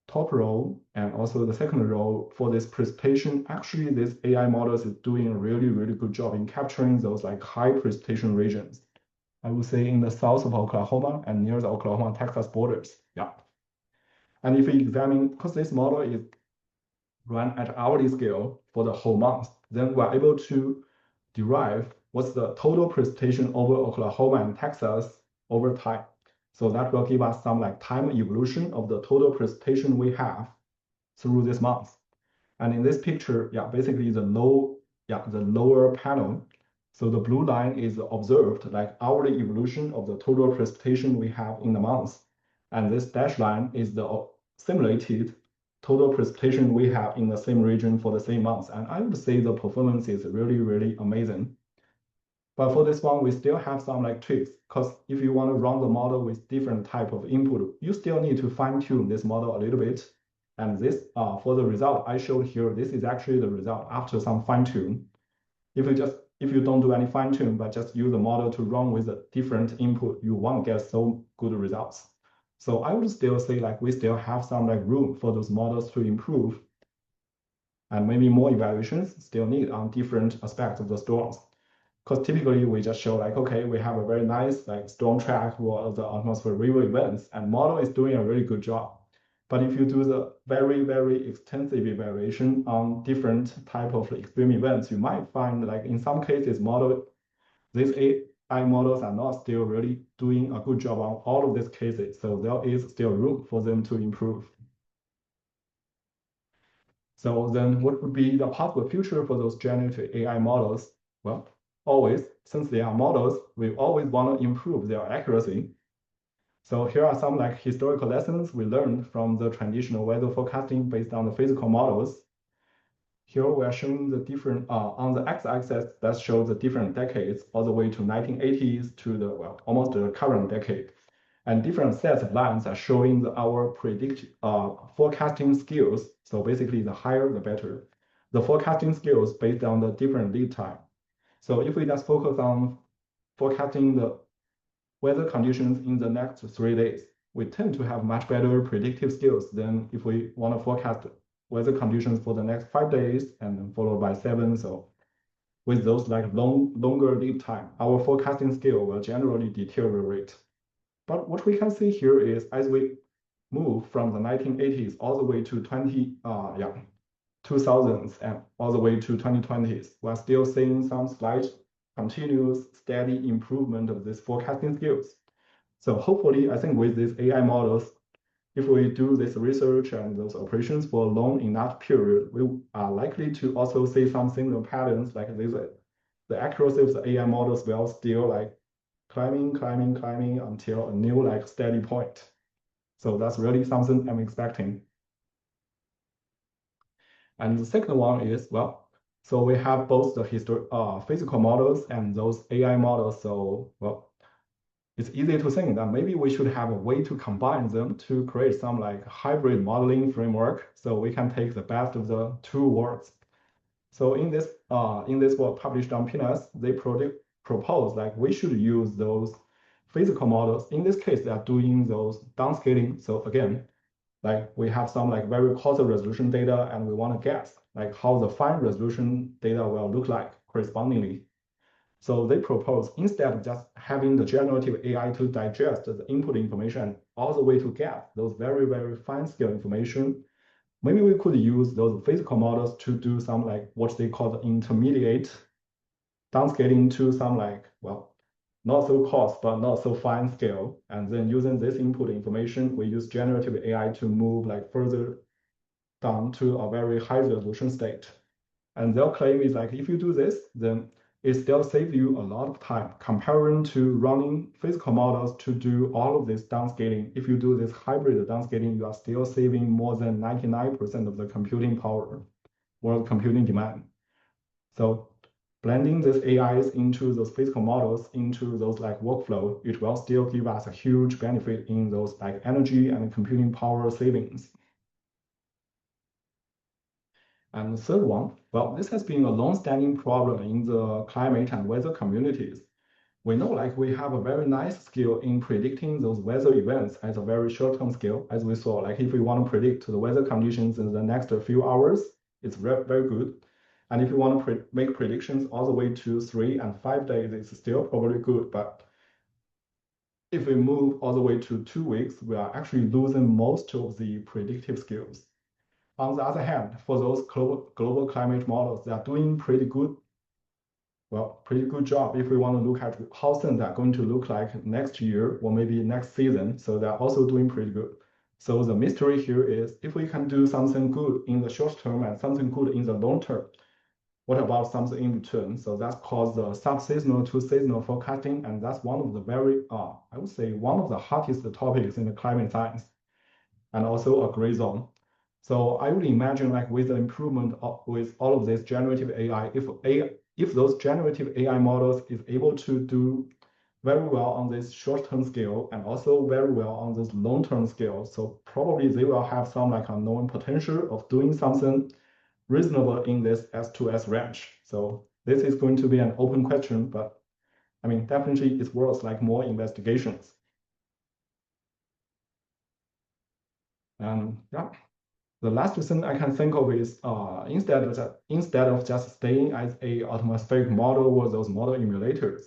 top row and also the second row for this precipitation, actually this AI models is doing a really, really good job in capturing those like high precipitation regions. I would say in the south of Oklahoma and near the Oklahoma-Texas borders. Yeah. And if we examine, because this model is run at hourly scale for the whole month, then we're able to derive what's the total precipitation over Oklahoma and Texas over time. So that will give us some like time evolution of the total precipitation we have through this month. And in this picture, yeah, basically the lower panel. So the blue line is observed like hourly evolution of the total precipitation we have in the month. And this dashed line is the simulated total precipitation we have in the same region for the same month. And I would say the performance is really, really amazing. But for this one, we still have some like tricks, because if you want to run the model with different type of input, you still need to fine tune this model a little bit. And this, for the result I showed here, this is actually the result after some fine tune. If you don't do any fine tune, but just use the model to run with a different input, you won't get so good results. So I would still say like we still have some like room for those models to improve, and maybe more evaluations still need on different aspects of the storms. Because typically we just show like, okay, we have a very nice like storm track or the atmosphere river events, and model is doing a really good job. But if you do the very, very extensive evaluation on different type of extreme events, you might find like in some cases these AI models are not still really doing a good job on all of these cases. So there is still room for them to improve. So then what would be the possible future for those generative AI models? Well, always, since they are models, we always want to improve their accuracy. So here are some like historical lessons we learned from the traditional weather forecasting based on the physical models. Here we are showing the different, on the x-axis that shows the different decades, all the way to 1980s to the, well, almost the current decade. And different sets of lines are showing our forecasting skills. So basically the higher, the better. The forecasting skills based on the different lead time. So if we just focus on forecasting the weather conditions in the next 3 days, we tend to have much better predictive skills than if we want to forecast weather conditions for the next 5 days and then followed by 7. So with those like longer lead time, our forecasting skill will generally deteriorate. But what we can see here is as we move from the 1980s all the way to 2000s and all the way to 2020s, we're still seeing some slight continuous steady improvement of this forecasting skills. So hopefully, I think with these AI models, if we do this research and those operations for a long enough period, we are likely to also see some similar patterns like this. The accuracy of the AI models will still like climbing until a new like steady point. So that's really something I'm expecting. And the second one is, well, so we have both the physical models and those AI models. So, well, it's easy to think that maybe we should have a way to combine them to create some like hybrid modeling framework, so we can take the best of the two worlds. So in this work published on PNAS, they propose like we should use those physical models. In this case, they are doing those downscaling. So again, like we have some like very coarse resolution data, and we want to guess like how the fine resolution data will look like correspondingly. So they propose instead of just having the generative AI to digest the input information all the way to get those very, very fine scale information, maybe we could use those physical models to do some like what they call the intermediate downscaling to some like, well, not so coarse, but not so fine scale. And then using this input information, we use generative AI to move like further down to a very high resolution state. And their claim is like, if you do this, then it still saves you a lot of time comparing to running physical models to do all of this downscaling. If you do this hybrid downscaling, you are still saving more than 99% of the computing power. world computing demand. So blending these AIs into those physical models, into those like workflow, it will still give us a huge benefit in those like energy and computing power savings. And the third one, well, this has been a long-standing problem in the climate and weather communities. We know like we have a very nice skill in predicting those weather events at a very short-term scale, as we saw, like if we want to predict the weather conditions in the next few hours, it's very, very good. And if you want to make predictions all the way to 3 and 5 days, it's still probably good. But if we move all the way to 2 weeks, we are actually losing most of the predictive skills. On the other hand, for those global climate models, they are doing pretty good job if we want to look at how things are going to look like next year or maybe next season. So they're also doing pretty good. So the mystery here is if we can do something good in the short term and something good in the long term, what about something in between? So that's called the sub-seasonal to seasonal forecasting. And that's one of the very, I would say, one of the hottest topics in the climate science and also a gray zone. So I would imagine like with the improvement with all of this generative AI, if those generative AI models is able to do very well on this short-term scale and also very well on this long-term scale, so probably they will have some like unknown potential of doing something reasonable in this S2S range. So this is going to be an open question, but I mean, definitely it's worth like more investigations. Yeah. The last thing I can think of is instead of just staying as a atmospheric model or those model emulators,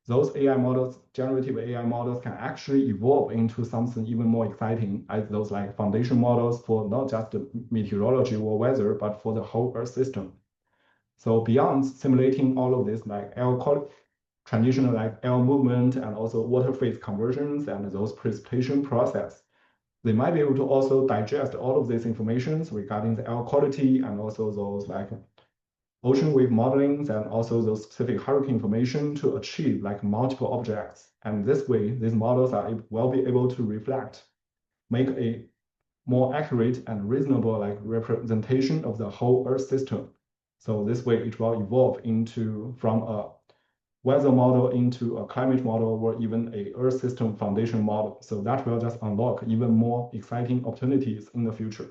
those AI models, generative AI models can actually evolve into something even more exciting as those like foundation models for not just the meteorology or weather, but for the whole Earth system. So beyond simulating all of this like air quality, traditional like air movement and also water phase conversions and those precipitation process, they might be able to also digest all of these informations regarding the air quality and also those like ocean wave modelings and also those specific hurricane information to achieve like multiple objects. And this way, these models will be able to reflect, make a more accurate and reasonable like representation of the whole Earth system. So this way, it will evolve from a weather model into a climate model or even a Earth system foundation model. So that will just unlock even more exciting opportunities in the future.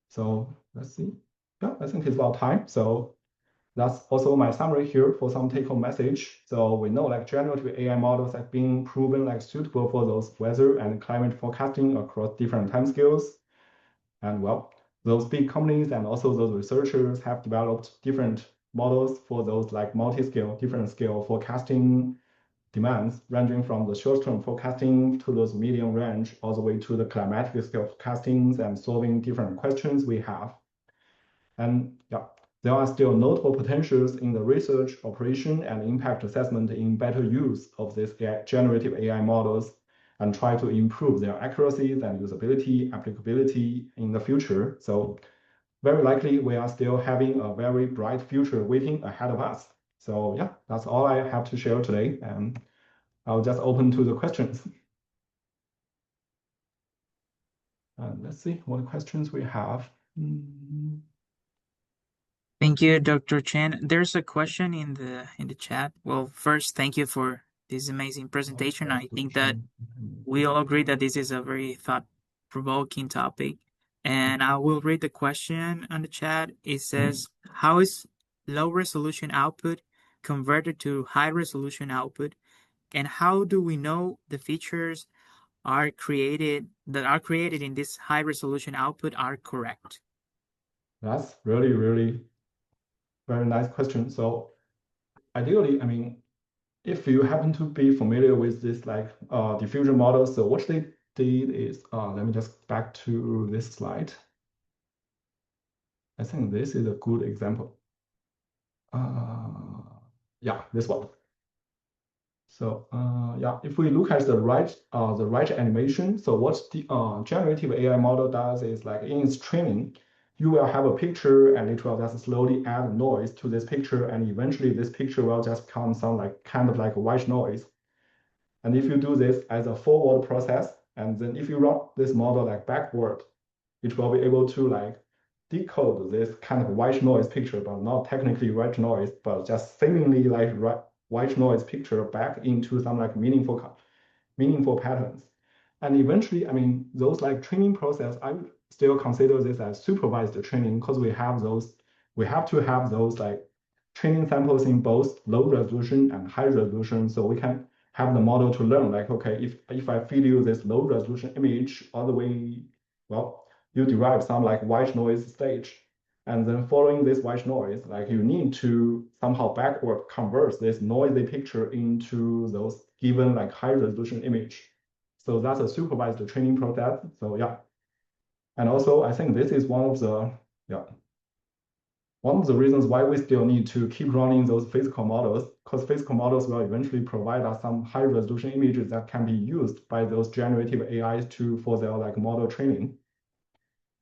So let's see. Yeah, I think it's about time. So that's also my summary here for some take-home message. So we know like generative AI models have been proven like suitable for those weather and climate forecasting across different timescales. And well, those big companies and also those researchers have developed different models for those like multi-scale, different scale forecasting demands, ranging from the short-term forecasting to those medium range, all the way to the climatic scale forecastings and solving different questions we have. And yeah, there are still notable potentials in the research, operation, and impact assessment in better use of these generative AI models and try to improve their accuracies and usability, applicability in the future. So very likely we are still having a very bright future waiting ahead of us. So yeah, that's all I have to share today. And I'll just open to the questions. Let's see what questions we have. Thank you, Dr. Chen. There's a question in the chat. Well, first, thank you for this amazing presentation. I think that we all agree that this is a very thought-provoking topic. And I will read the question on the chat. It says, how is low-resolution output converted to high-resolution output? And how do we know the features are created in this high-resolution output are correct? That's really, really very nice question. So ideally, I mean, if you happen to be familiar with this like diffusion model, so what they did is, let me just back to this slide. I think this is a good example. Yeah, this one. So yeah, if we look at the right animation, so what the generative AI model does is like in its training, you will have a picture and it will just slowly add noise to this picture, and eventually this picture will just become some like kind of like white noise. And if you do this as a forward process, and then if you run this model like backward, it will be able to like decode this kind of white noise picture, but not technically white noise, but just seemingly like white noise picture back into some like meaningful patterns. And eventually, I mean, those like training process, I would still consider this as supervised training because we have to have those like training samples in both low resolution and high resolution, so we can have the model to learn like, okay, if I feed you this low resolution image all the way, well, you derive some like white noise stage. And then following this white noise, like you need to somehow backward convert this noisy picture into those given like high resolution image. So that's a supervised training process. So yeah. And also I think this is one of the reasons why we still need to keep running those physical models, because physical models will eventually provide us some high resolution images that can be used by those generative AIs for their like model training.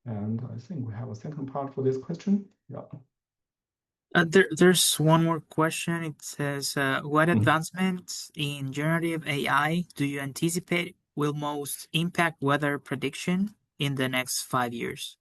And I think we have a second part for this question. Yeah. There's one more question. It says, what Mhm. advancements in generative AI do you anticipate will most impact weather prediction in the next 5 years?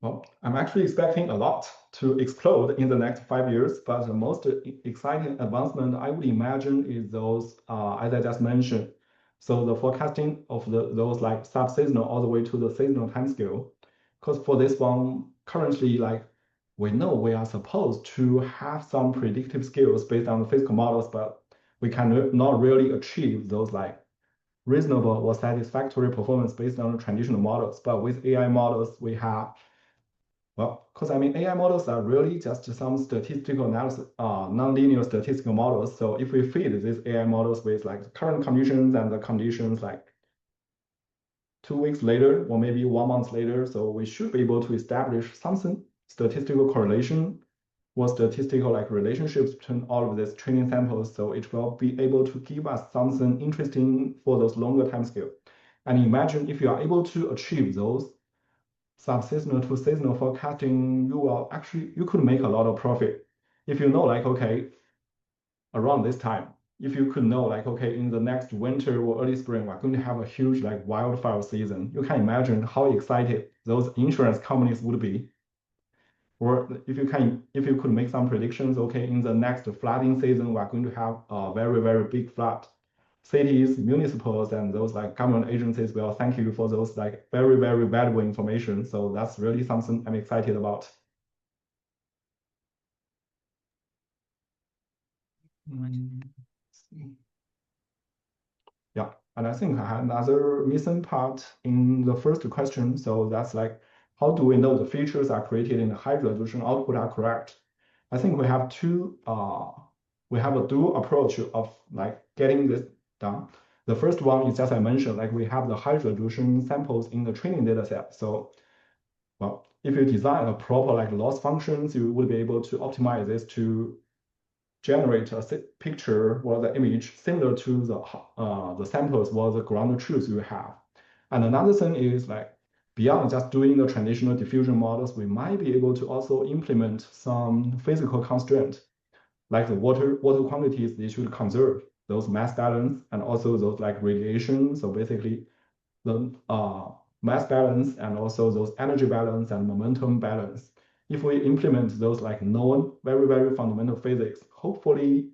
Well, I'm actually expecting a lot to explode in the next 5 years, but the most exciting advancement I would imagine is those, as I just mentioned, so the forecasting of those like sub-seasonal all the way to the seasonal timescale. Because for this one, currently, like we know we are supposed to have some predictive skills based on the physical models, but we can not really achieve those like reasonable or satisfactory performance based on the traditional models. But with AI models, we have, well, because I mean, AI models are really just some statistical analysis, nonlinear statistical models. So if we feed these AI models with like the current conditions and the conditions like 2 weeks later, or maybe 1 month later, so we should be able to establish something statistical correlation or statistical like relationships between all of these training samples. So it will be able to give us something interesting for those longer time scale. And imagine if you are able to achieve those sub-seasonal to seasonal forecasting, you could make a lot of profit. If you know, like, okay, around this time, if you could know, like, okay, in the next winter or early spring, we're going to have a huge like wildfire season. You can imagine how excited those insurance companies would be. Or if you could make some predictions, okay, in the next flooding season, we're going to have a very, very big flood. Cities, municipals, and those like government agencies will thank you for those like very, very valuable information. So that's really something I'm excited about. Yeah, and I think I had another missing part in the first question. So that's like, how do we know the features are created in the high resolution output are correct? I think we have a dual approach of like getting this done. The first one is, as I mentioned, like we have the high resolution samples in the training data set. So, well, if you design a proper like loss functions, you will be able to optimize this to generate a picture or the image similar to the samples or the ground truth you have. And another thing is like beyond just doing the traditional diffusion models, we might be able to also implement some physical constraint, like the water quantities they should conserve, those mass balance, and also those like radiation. So basically the mass balance and also those energy balance and momentum balance. If we implement those like known very, very fundamental physics, hopefully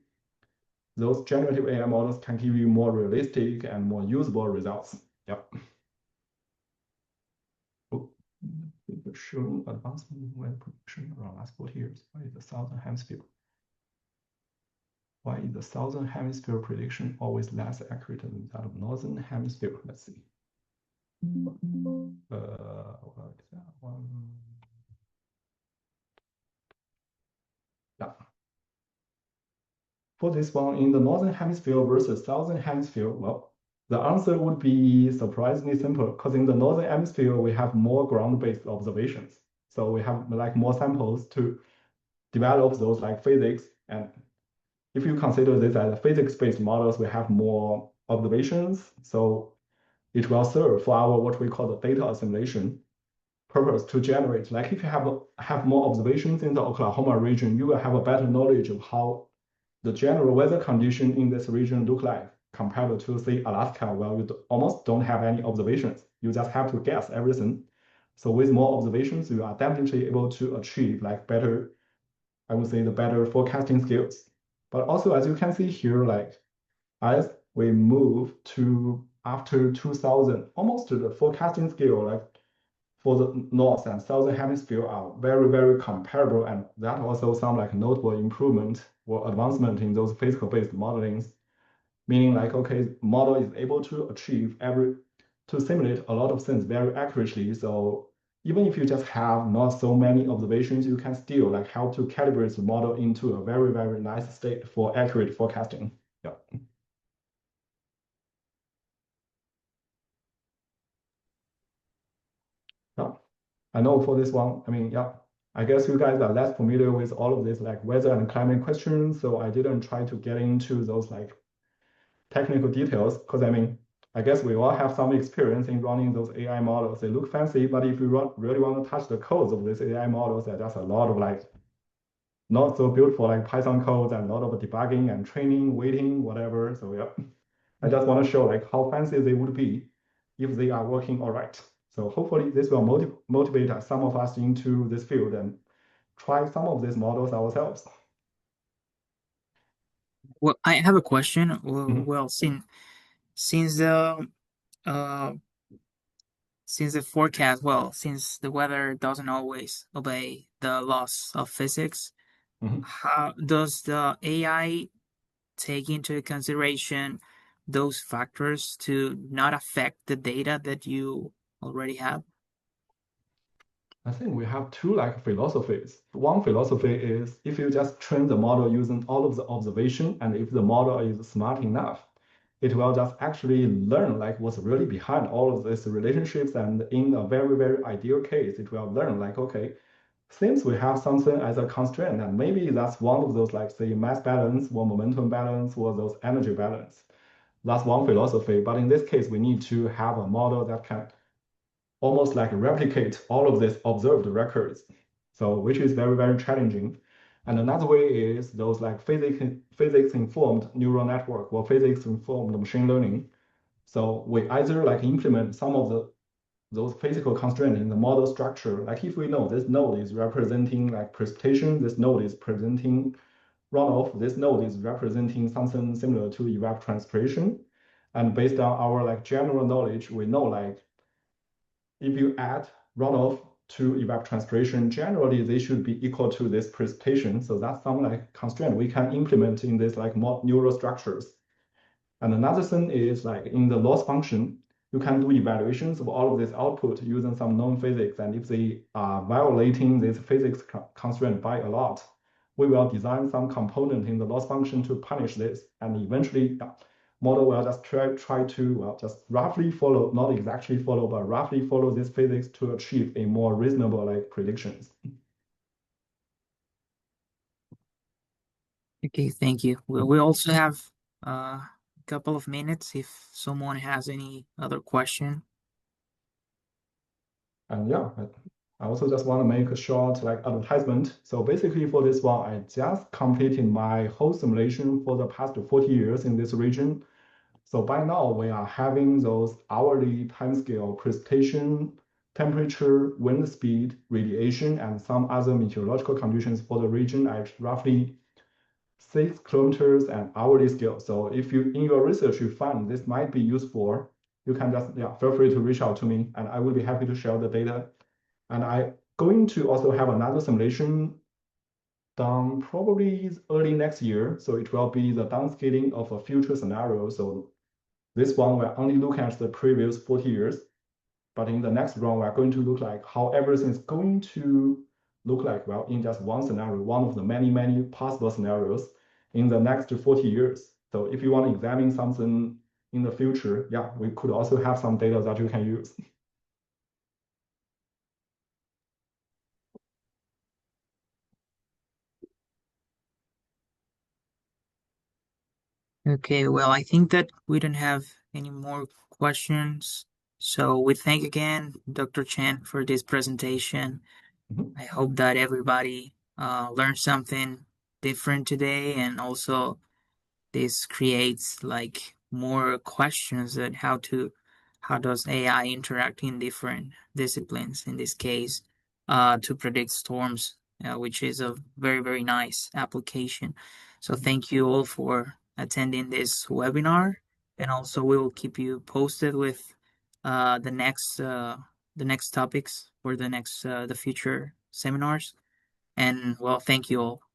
those generative AI models can give you more realistic and more usable results. Yep. Oh, showing advancement when prediction around last 40 years. Why is the southern hemisphere? Why is the southern hemisphere prediction always less accurate than that of northern hemisphere? Let's see. What is that one? Yeah. For this one, in the northern hemisphere versus southern hemisphere, well, the answer would be surprisingly simple because in the northern hemisphere, we have more ground-based observations. So we have like more samples to develop those like physics. And if you consider this as physics-based models, we have more observations. So it will serve for our what we call the data assimilation purpose to generate. Like if you have more observations in the Oklahoma region, you will have a better knowledge of how the general weather condition in this region look like compared to say Alaska, where you almost don't have any observations. You just have to guess everything. So with more observations, you are definitely able to achieve like better, I would say the better forecasting skills. But also, as you can see here, like as we move to after 2000, almost to the forecasting skill, like for the north and southern hemisphere are very, very comparable. And that also sounds like notable improvement or advancement in those physical-based modelings, meaning like, okay, model is able to achieve to simulate a lot of things very accurately. So even if you just have not so many observations, you can still like help to calibrate the model into a very, very nice state for accurate forecasting. Yeah. Yeah. I know for this one, I mean, yeah, I guess you guys are less familiar with all of this like weather and climate questions, so I didn't try to get into those like technical details because I mean, I guess we all have some experience in running those AI models. They look fancy, but if you really want to touch the codes of these AI models, there's just a lot of like not so beautiful like Python codes and a lot of debugging and training, waiting, whatever. So yeah, I just want to show like how fancy they would be if they are working all right. So hopefully this will motivate some of us into this field and try some of these models ourselves. Well, I have a question. Mhm. Well, since the uh since the forecast, well, since the weather doesn't always obey the laws of physics, Mhm. how does the AI take into consideration those factors to not affect the data that you already have? I think we have two like philosophies. One philosophy is if you just train the model using all of the observation, and if the model is smart enough, it will just actually learn like what's really behind all of these relationships. And in a very, very ideal case, it will learn like, okay, since we have something as a constraint, and maybe that's one of those like say mass balance or momentum balance or those energy balance. That's one philosophy. But in this case, we need to have a model that can almost like replicate all of these observed records. So which is very, very challenging. And another way is those like physics informed neural network or physics informed machine learning. So we either like implement some of those physical constraints in the model structure. Like if we know this node is representing like precipitation, this node is presenting runoff, this node is representing something similar to evapotranspiration. And based on our like general knowledge, we know like if you add runoff to evapotranspiration, generally they should be equal to this precipitation. So that's some like constraint we can implement in this like more neural structures. And another thing is like in the loss function, you can do evaluations of all of this output using some known physics. And if they are violating this physics constraint by a lot, we will design some component in the loss function to punish this. And eventually, model will just try to just roughly follow, not exactly follow, but roughly follow this physics to achieve a more reasonable like predictions. Okay, thank you. We also have a couple of minutes if someone has any other question. And yeah, I also just want to make a short like advertisement. So basically for this one, I just completed my whole simulation for the past 40 years in this region. So by now we are having those hourly timescale precipitation, temperature, wind speed, radiation, and some other meteorological conditions for the region at roughly 6 kilometers an hourly scale. So if you in your research you find this might be useful, you can just feel free to reach out to me and I will be happy to share the data. And I going to also have another simulation done probably early next year. So it will be the downscaling of a future scenario. So this one will only look at the previous 40 years, but in the next round, we're going to look like how everything is going to look like, well, in just one scenario, one of the many, many possible scenarios in the next 40 years. So if you want to examine something in the future, yeah, we could also have some data that you can use. Okay, well, I think that we don't have any more questions. So we thank again Dr. Chen for this presentation. Mhm. I hope that everybody learned something different today, and also this creates like more questions on how to how does AI interact in different disciplines, in this case, to predict storms, which is a very, very nice application. So thank you all for attending this webinar, and also we will keep you posted with uh, the next uh, the next topics for the future seminars. And well, thank you all.